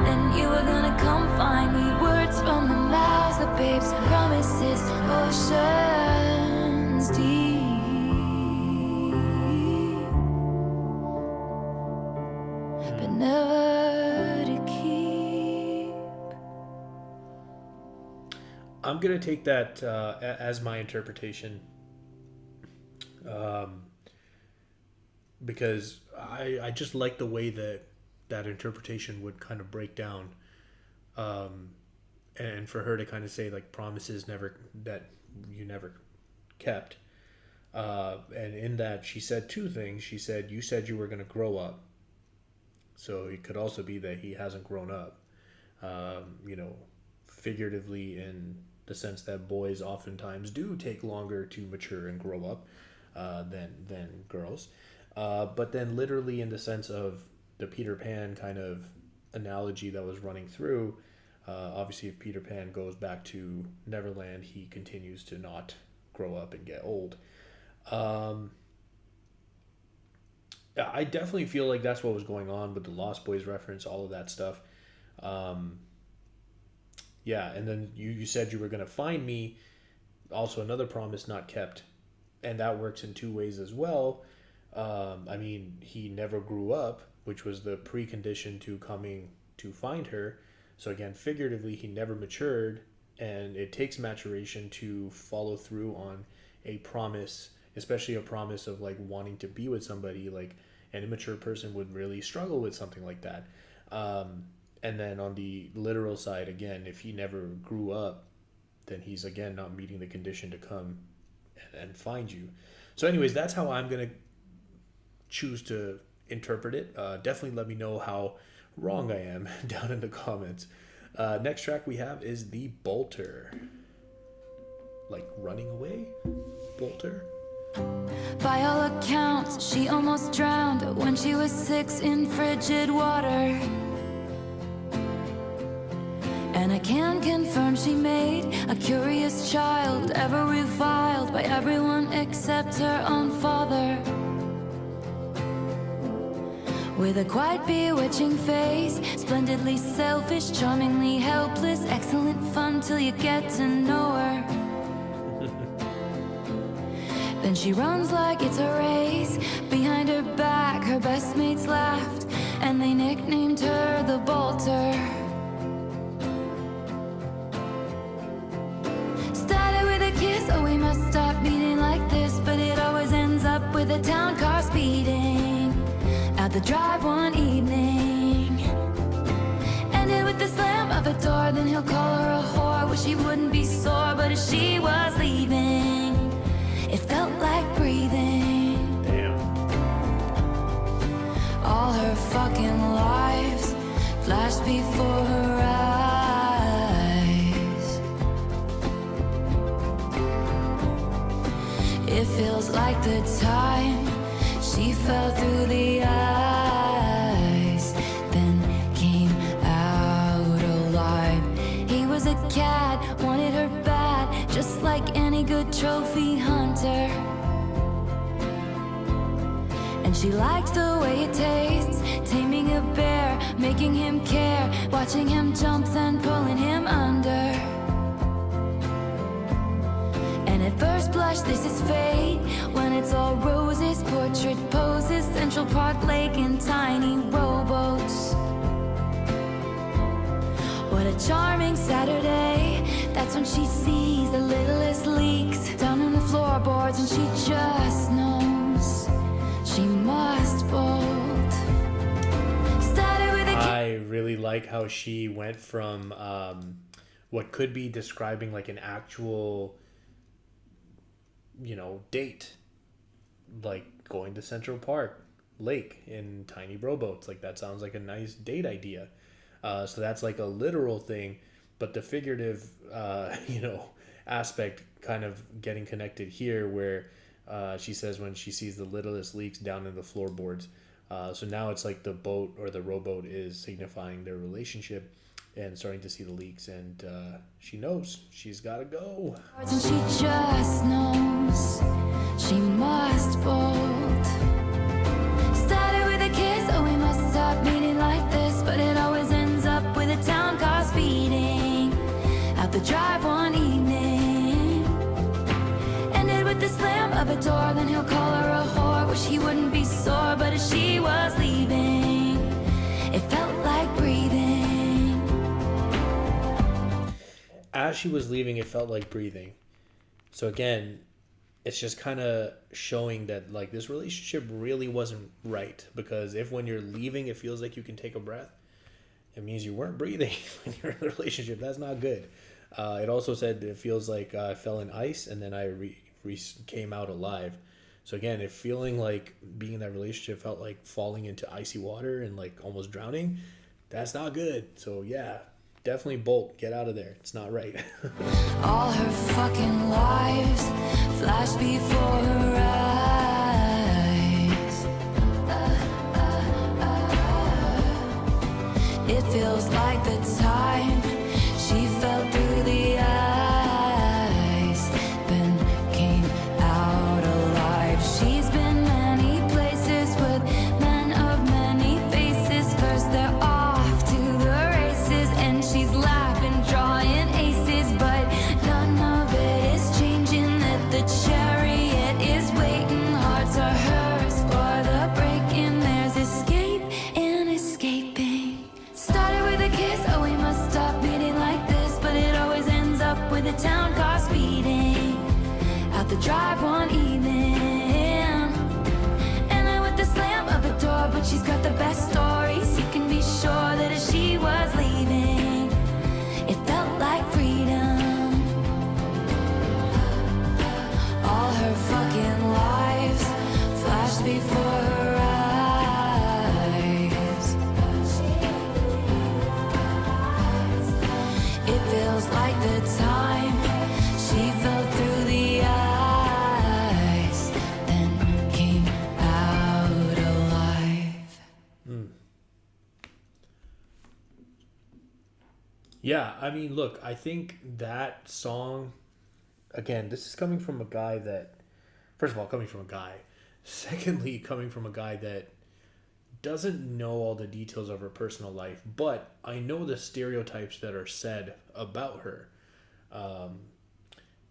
then you were gonna come find me. Words from the mouths of babes, promises, oceans deep, but never to keep. I'm going to take that as my interpretation, because I just like the way that interpretation would kind of break down. and for her to kind of say like promises never that you never kept. And in that, she said two things. She said, you said you were going to grow up. So it could also be that he hasn't grown up, you know, figuratively in the sense that boys oftentimes do take longer to mature and grow up than girls. But then literally in the sense of the Peter Pan kind of analogy that was running through, obviously if Peter Pan goes back to Neverland, he continues to not grow up and get old. I definitely feel like that's what was going on with the Lost Boys reference, all of that stuff. Yeah, and then you said you were going to find me, also another promise not kept, and that works in two ways as well. I mean, he never grew up, which was the precondition to coming to find her. So again, figuratively, he never matured, and it takes maturation to follow through on a promise, especially a promise of like wanting to be with somebody. Like an immature person would really struggle with something like that. And then on the literal side, again, if he never grew up, then he's again not meeting the condition to come and find you. So anyways, that's how I'm going to choose to interpret it. Definitely let me know how wrong I am down in the comments. Next track we have is the Bolter. Like running away? Bolter? By all accounts, she almost drowned when she was 6 in frigid water. And I can confirm she made a curious child, ever reviled by everyone except her own father. With a quite bewitching face, splendidly selfish, charmingly helpless, excellent fun till you get to know her. Then she runs like it's a race. Behind her back, her best mates laughed, and they nicknamed her the Bolter. Started with a kiss, oh we must stop meeting like this, but it always ends up with a town car speeding out the drive one evening. Ended with the slam of a door, then he'll call her a whore. Wish he wouldn't be sore, but as she was leaving, it felt like breathing. Damn. All her fucking lives flashed before her eyes. It feels like the time she fell through the ice, then came out alive. He was a cat, wanted her bad, just like any good trophy hunter. And she liked the way it tastes, taming a bear, making him care, watching him jump, then pulling him under. And at first blush, this is fate, when it's all roses, portrait poses, Central Park Lake and tiny rowboats. What a charming Saturday, that's when she sees the littlest leaks down on the floorboards, and she just knows she must bolt. Started with a I really like how she went from what could be describing like an actual, you know, date, like going to Central Park Lake in tiny rowboats. Like that sounds like a nice date idea. So that's like a literal thing, but the figurative, you know, aspect kind of getting connected here, where she says when she sees the littlest leaks down in the floorboards. So now it's like the boat or the rowboat is signifying their relationship and starting to see the leaks, and she knows she's got to go. and she just knows she must bolt. Started with a kiss, oh we must stop meeting like this, but it always ends up with a town car speeding out the drive one evening. Ended with the slam of a door, then he'll call her a whore. Wish he wouldn't be sore, but as she was leaving, it felt like breathing. As she was leaving, it felt like breathing. So again, it's just kind of showing that like this relationship really wasn't right, because if when you're leaving it feels like you can take a breath, it means you weren't breathing when you're in a relationship. That's not good. It also said it feels like I fell in ice and then I came out alive. So again, if feeling like being in that relationship felt like falling into icy water and like almost drowning, that's not good. So yeah, definitely bolt, get out of there. It's not right. All her fucking lives flash before her eyes. It feels like the time she fell through the ice, then came out alive. She's been many places with men of many faces. First they're off to the races and she's laughing, drawing aces, but none of it is changing. That the chariot is waiting, hearts are hers for the breaking. There's escape and escaping. Started with a kiss, oh we must stop meeting like this, but it always ends up with a town car speeding out the drive one evening. And I with the slam of the door, but she's got the best stories. You can be sure that as she was leaving, it felt like freedom. All her fucking lives flashed before her eyes. It feels like the time she fell through the ice, then came out alive. Yeah, I mean, look, I think that song, again, this is coming from a guy that, first of all, coming from a guy. Secondly, coming from a guy that doesn't know all the details of her personal life, but I know the stereotypes that are said about her.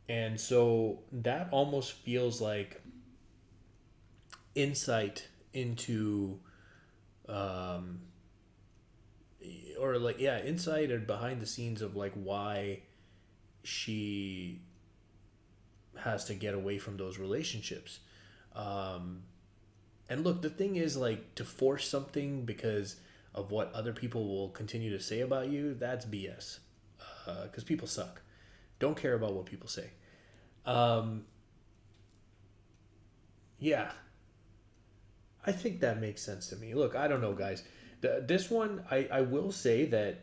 And so that almost feels like insight into, insight or behind the scenes of like why she has to get away from those relationships. And look, the thing is, like, to force something because of what other people will continue to say about you, that's BS. Because people suck. Don't care about what people say. Yeah. I think that makes sense to me. Look, I don't know, guys. This one, I will say that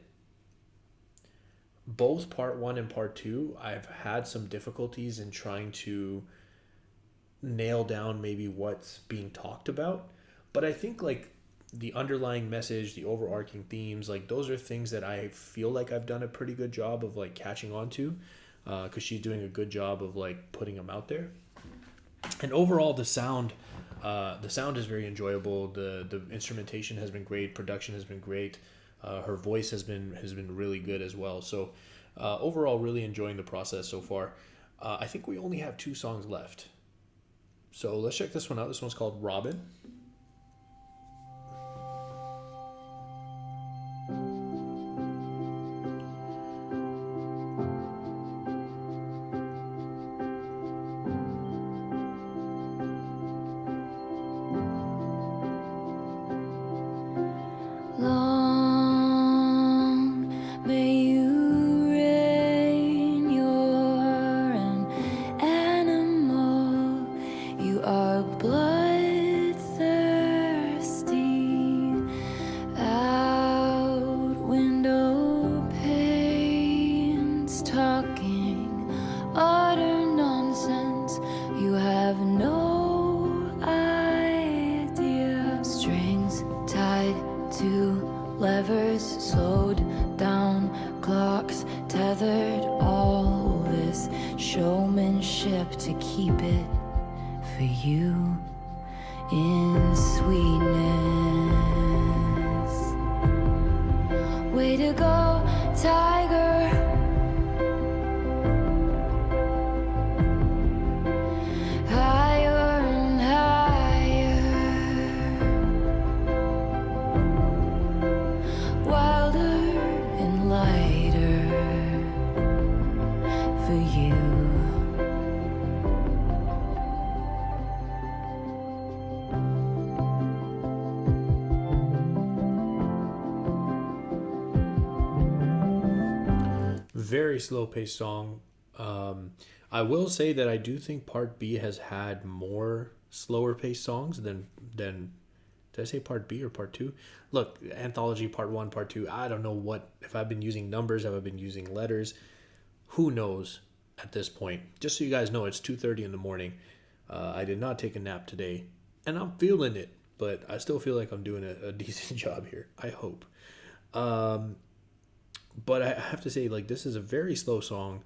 both part 1 and part 2, I've had some difficulties in trying to nail down maybe what's being talked about, but I think like the underlying message, the overarching themes, like those are things that I feel like I've done a pretty good job of like catching on to, because she's doing a good job of like putting them out there. And overall the sound is very enjoyable. The instrumentation has been great, production has been great, her voice has been really good as well. So overall, really enjoying the process so far. I think we only have 2 songs left. So let's check this one out. This one's called Robin. Long may you reign, you're an animal, you are bloodthirsty, out window panes, talking utter nonsense, you have no idea, strings tied to levers, slowed down clocks, tethered, all this showmanship to keep it for you in sweetness. Way to go, tiger. Higher and higher, wilder and lighter for you. Very slow paced song. I will say that I do think Part B has had more slower paced songs than did I say Part B or Part Two? Look, Anthology Part One, Part Two. I don't know what if I've been using numbers, have I been using letters? Who knows at this point? Just so you guys know, it's 2:30 in the morning. I did not take a nap today, and I'm feeling it, but I still feel like I'm doing a decent job here. I hope. Um, but I have to say, like, this is a very slow song.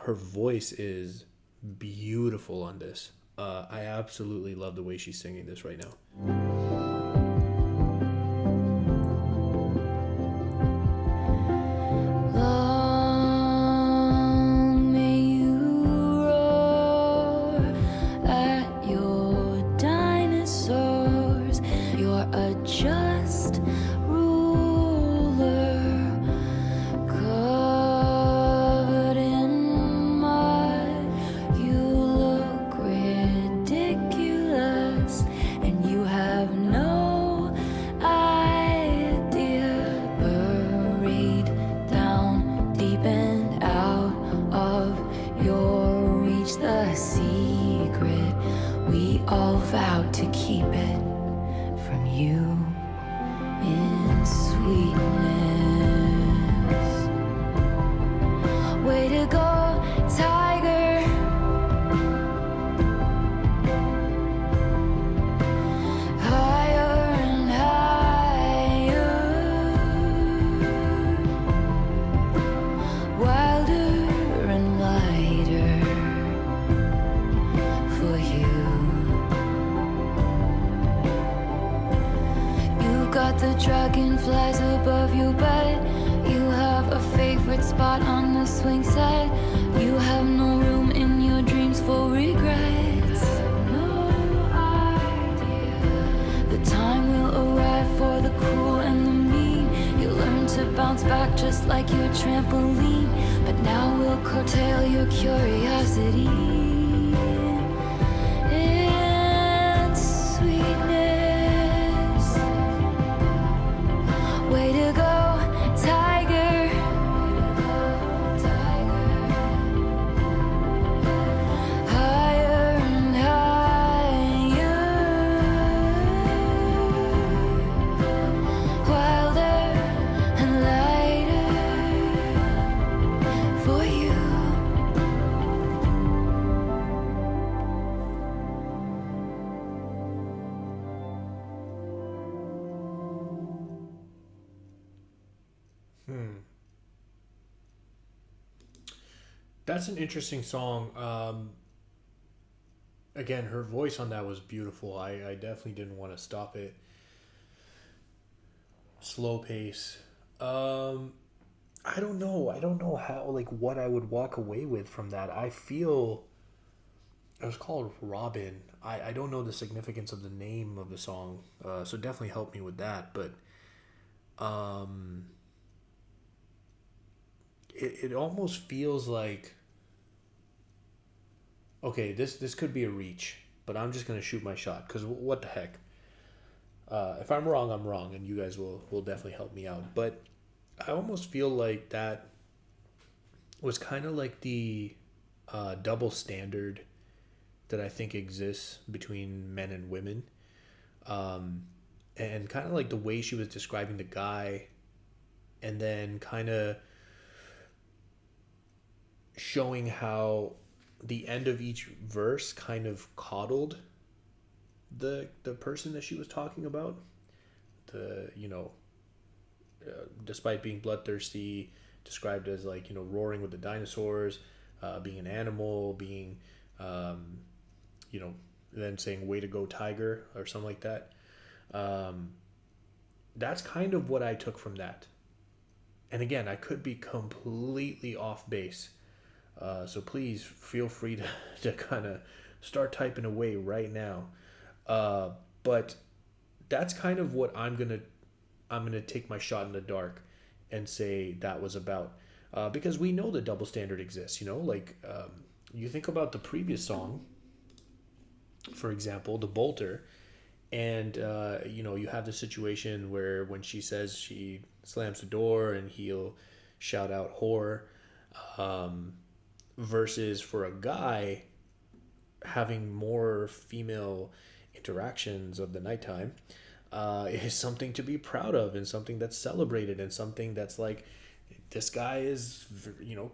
Her voice is beautiful on this. I absolutely love the way she's singing this right now. Long may you roar at your dinosaurs. You're a just ruler, covered in mud. You look ridiculous, and you have no idea. Buried down deep and out of your reach, the secret we all vowed to keep it from you in sweetness. Way to go, tiger. Higher and higher, wilder and lighter for you. You got the dragonflies above your bed. You have a favorite spot on the swing set. You have no room in your dreams for regrets. No idea. The time will arrive for the cruel and the mean. You learn to bounce back just like your trampoline. But now we'll curtail your curiosity and sweetness. Way to go, tiger. Higher and higher, wilder and lighter for you. That's an interesting song. Again, her voice on that was beautiful. I definitely didn't want to stop it. Slow pace. I don't know. I don't know how, like, what I would walk away with from that. I feel it was called Robin. I don't know the significance of the name of the song, so definitely help me with that. But um, it almost feels like, okay, this could be a reach, but I'm just gonna shoot my shot because what the heck. If I'm wrong, I'm wrong, and you guys will definitely help me out. But I almost feel like that was kind of like the double standard that I think exists between men and women, and kind of like the way she was describing the guy, and then kind of showing how the end of each verse kind of coddled the person that she was talking about. Despite being bloodthirsty, described as, like, roaring with the dinosaurs, being an animal, being then saying "way to go, tiger" or something like that. That's kind of what I took from that. And again, I could be completely off base. So please feel free to kind of start typing away right now. But that's kind of what I'm gonna take my shot in the dark and say that was about. Because we know the double standard exists. You think about the previous song, for example, the Bolter, and you have the situation where when she says she slams the door and he'll shout out "whore," versus for a guy having more female interactions of the nighttime is something to be proud of and something that's celebrated and something that's like, this guy is,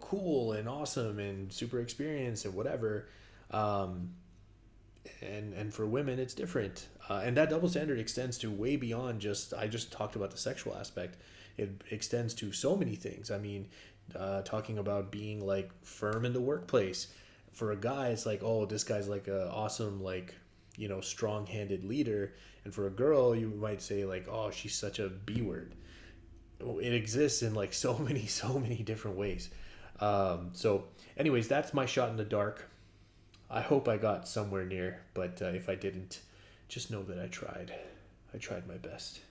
cool and awesome and super experienced and whatever. And for women it's different, and that double standard extends to way beyond just, I just talked about the sexual aspect. It extends to so many things. I mean, talking about being like firm in the workplace. For a guy it's like, oh, this guy's like a awesome, like, strong-handed leader. And for a girl you might say like, oh, she's such a B word. It exists in like so many different ways. So anyways, that's my shot in the dark. I hope I got somewhere near, but if I didn't, just know that I tried. I tried my best.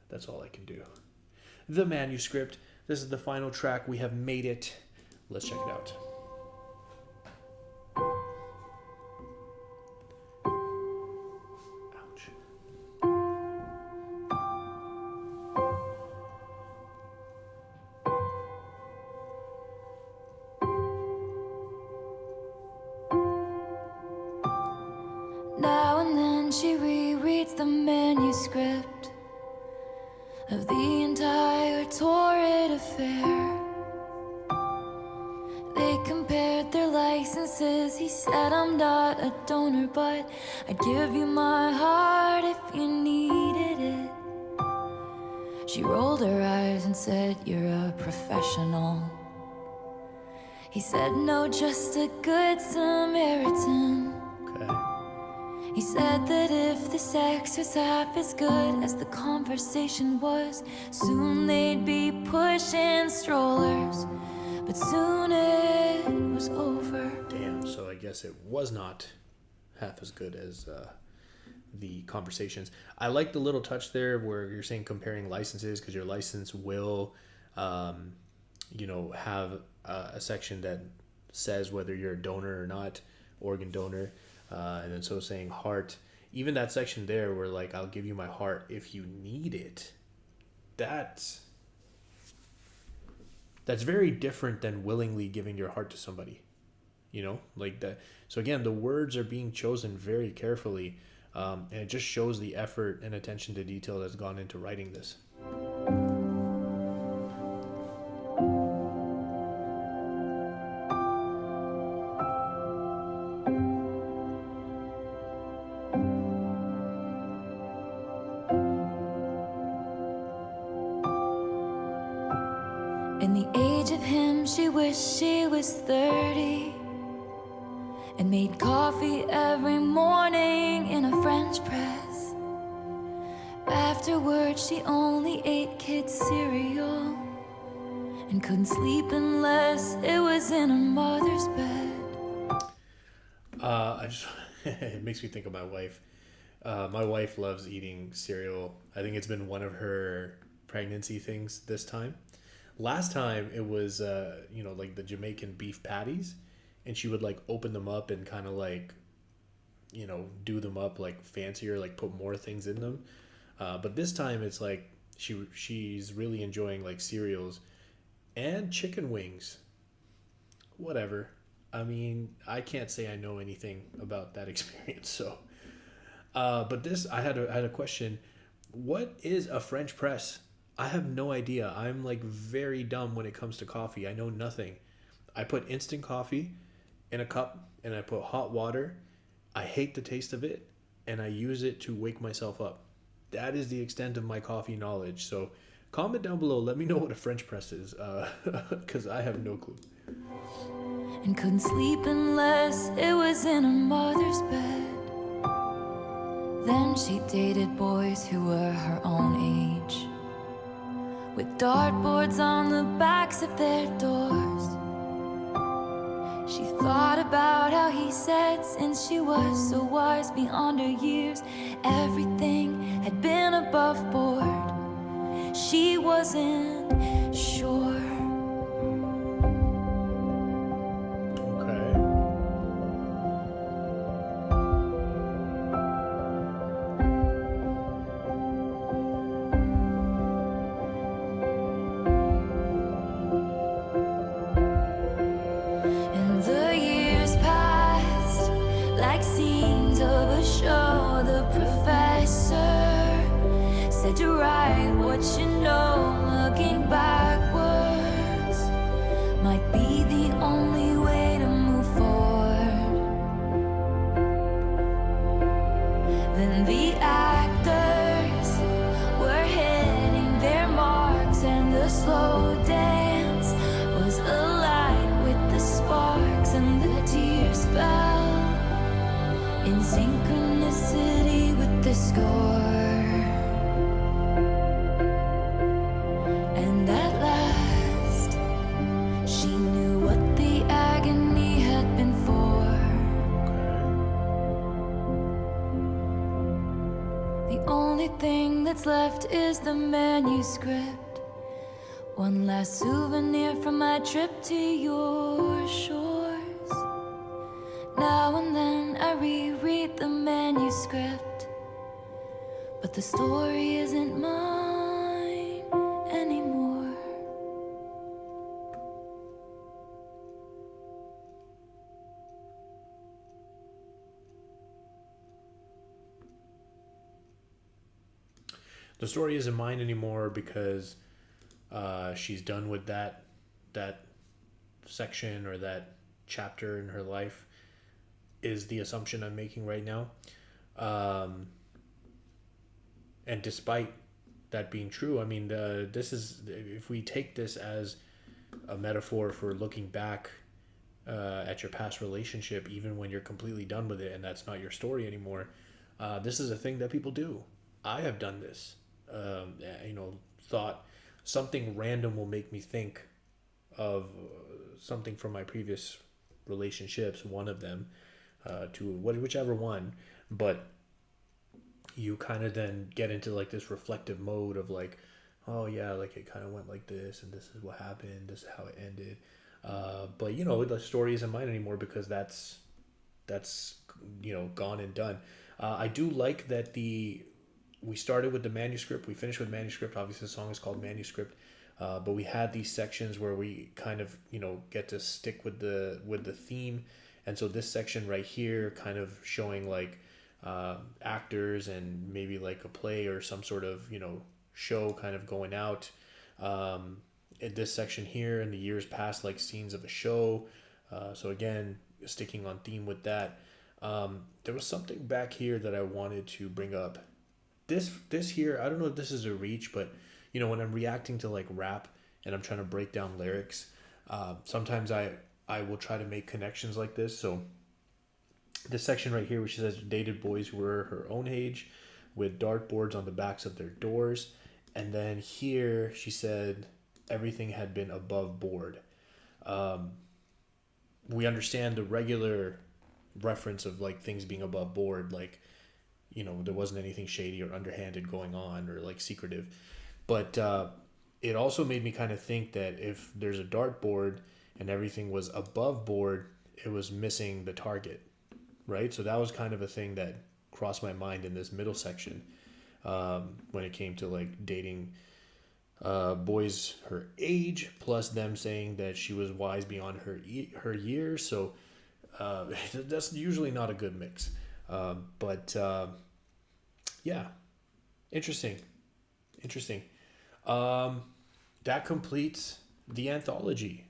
That's all I can do. The Manuscript. This is the final track. We have made it. Let's check it out. Ouch. Now and then she rereads the manuscript of the entire torrid affair. They compared their licenses. He said, I'm not a donor, but I'd give you my heart if you needed it. She rolled her eyes and said, you're a professional. He said, no, just a good Samaritan. Okay. He said that if the sex was half as good as the conversation was, soon they'd be pushing strollers. But soon it was over. Damn, so I guess it was not half as good as the conversations. I like the little touch there where you're saying comparing licenses, because your license will, have a section that says whether you're a donor or not, organ donor. And then so saying heart, even that section there where like, I'll give you my heart if you need it. That's very different than willingly giving your heart to somebody, like that. So again, the words are being chosen very carefully. And it just shows the effort and attention to detail that's gone into writing this. In the age of him, she wished she was 30 and made coffee every morning in a French press. Afterwards, she only ate kids' cereal and couldn't sleep unless it was in her mother's bed. It makes me think of my wife. My wife loves eating cereal. I think it's been one of her pregnancy things this time. Last time it was, like the Jamaican beef patties, and she would like open them up and kind of like, do them up like fancier, like put more things in them. But this time it's like she's really enjoying like cereals and chicken wings. Whatever. I mean, I can't say I know anything about that experience. So, but this, I had a question. What is a French press? I have no idea. I'm like very dumb when it comes to coffee. I know nothing. I put instant coffee in a cup and I put hot water. I hate the taste of it and I use it to wake myself up. That is the extent of my coffee knowledge. So comment down below. Let me know what a French press is, because I have no clue. And couldn't sleep unless it was in her mother's bed. Then she dated boys who were her own age, with dartboards on the backs of their doors. She thought about how he said, since she was so wise beyond her years, everything had been above board. She wasn't sure. might be the only way to move forward. Then the actors were hitting their marks, and the slow dance was alight with the sparks, and the tears fell in synchronicity with the score. And at last, she knew what the agony had been for. The only thing that's left is the manuscript. One last souvenir from my trip to your shores. Now and then I reread the manuscript, but the story isn't mine anymore. The story isn't mine anymore because she's done with that section or that chapter in her life, is the assumption I'm making right now. And despite that being true, I mean, this is, if we take this as a metaphor for looking back at your past relationship, even when you're completely done with it and that's not your story anymore, this is a thing that people do. I have done this. Thought something random will make me think of something from my previous relationships, one of them, to whichever one, but you kind of then get into like this reflective mode of like, oh yeah, like it kind of went like this, and this is what happened, this is how it ended. But the story isn't mine anymore because that's gone and done. I do like that we started with the manuscript, we finished with manuscript. Obviously the song is called Manuscript, but we had these sections where we kind of get to stick with the theme. And so this section right here kind of showing like actors and maybe like a play or some sort of show kind of going out. In this section here, in the years past, like scenes of a show. So again, sticking on theme with that. There was something back here that I wanted to bring up. This here, I don't know if this is a reach, but when I'm reacting to like rap and I'm trying to break down lyrics, sometimes I will try to make connections like this. So this section right here, where she says dated boys who were her own age with dartboards on the backs of their doors. And then here she said everything had been above board. We understand the regular reference of like things being above board, like there wasn't anything shady or underhanded going on or like secretive. But it also made me kind of think that if there's a dartboard and everything was above board, it was missing the target, right? So that was kind of a thing that crossed my mind in this middle section when it came to like dating boys her age, plus them saying that she was wise beyond her years. So that's usually not a good mix. But yeah, interesting. That completes the anthology.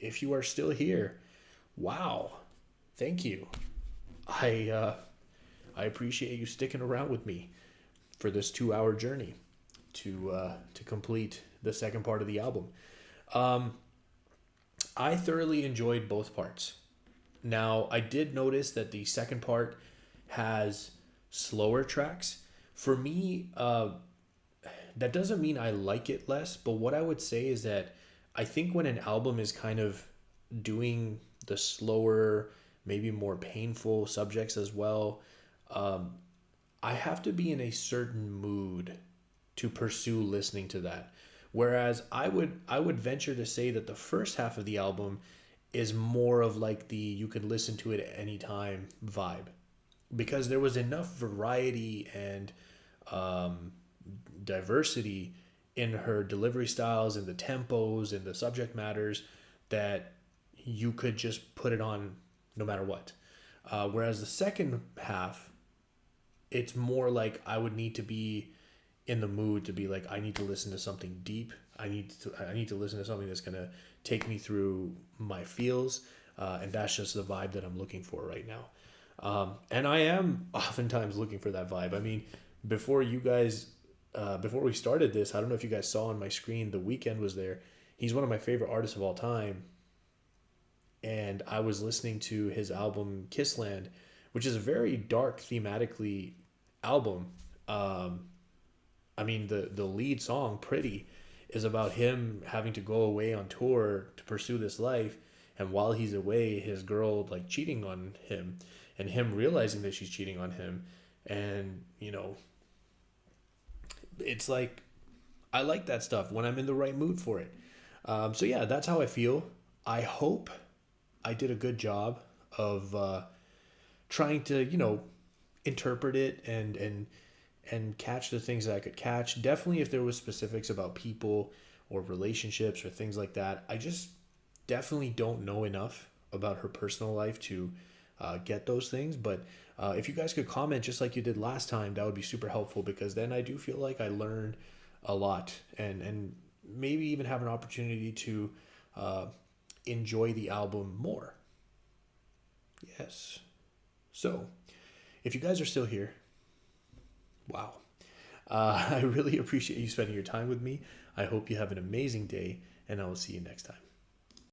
If you are still here, wow, thank you. I appreciate you sticking around with me for this 2-hour journey to complete the second part of the album. I thoroughly enjoyed both parts. Now, I did notice that the second part has slower tracks. For me, that doesn't mean I like it less, but what I would say is that I think when an album is kind of doing the slower, maybe more painful subjects as well, I have to be in a certain mood to pursue listening to that. Whereas I would venture to say that the first half of the album is more of like the you can listen to it at any time vibe, because there was enough variety and diversity in her delivery styles and the tempos and the subject matters that you could just put it on no matter what. Whereas the second half, it's more like I would need to be in the mood to be like, I need to listen to something deep. I need to listen to something that's gonna take me through my feels, and that's just the vibe that I'm looking for right now. And I am oftentimes looking for that vibe. I mean, before you guys, before we started this, I don't know if you guys saw on my screen, The Weeknd was there. He's one of my favorite artists of all time. And I was listening to his album Kissland, which is a very dark thematically album. I mean, the lead song, Pretty, is about him having to go away on tour to pursue this life. And while he's away, his girl like cheating on him and him realizing that she's cheating on him. And, you know, it's like, I like that stuff when I'm in the right mood for it. So yeah, that's how I feel. I hope I did a good job of trying to, you know, interpret it and catch the things that I could catch. Definitely if there was specifics about people or relationships or things like that, I just definitely don't know enough about her personal life to get those things. But if you guys could comment just like you did last time, that would be super helpful, because then I do feel like I learned a lot, and maybe even have an opportunity to enjoy the album more. Yes. So if you guys are still here, wow. I really appreciate you spending your time with me. I hope you have an amazing day, and I will see you next time.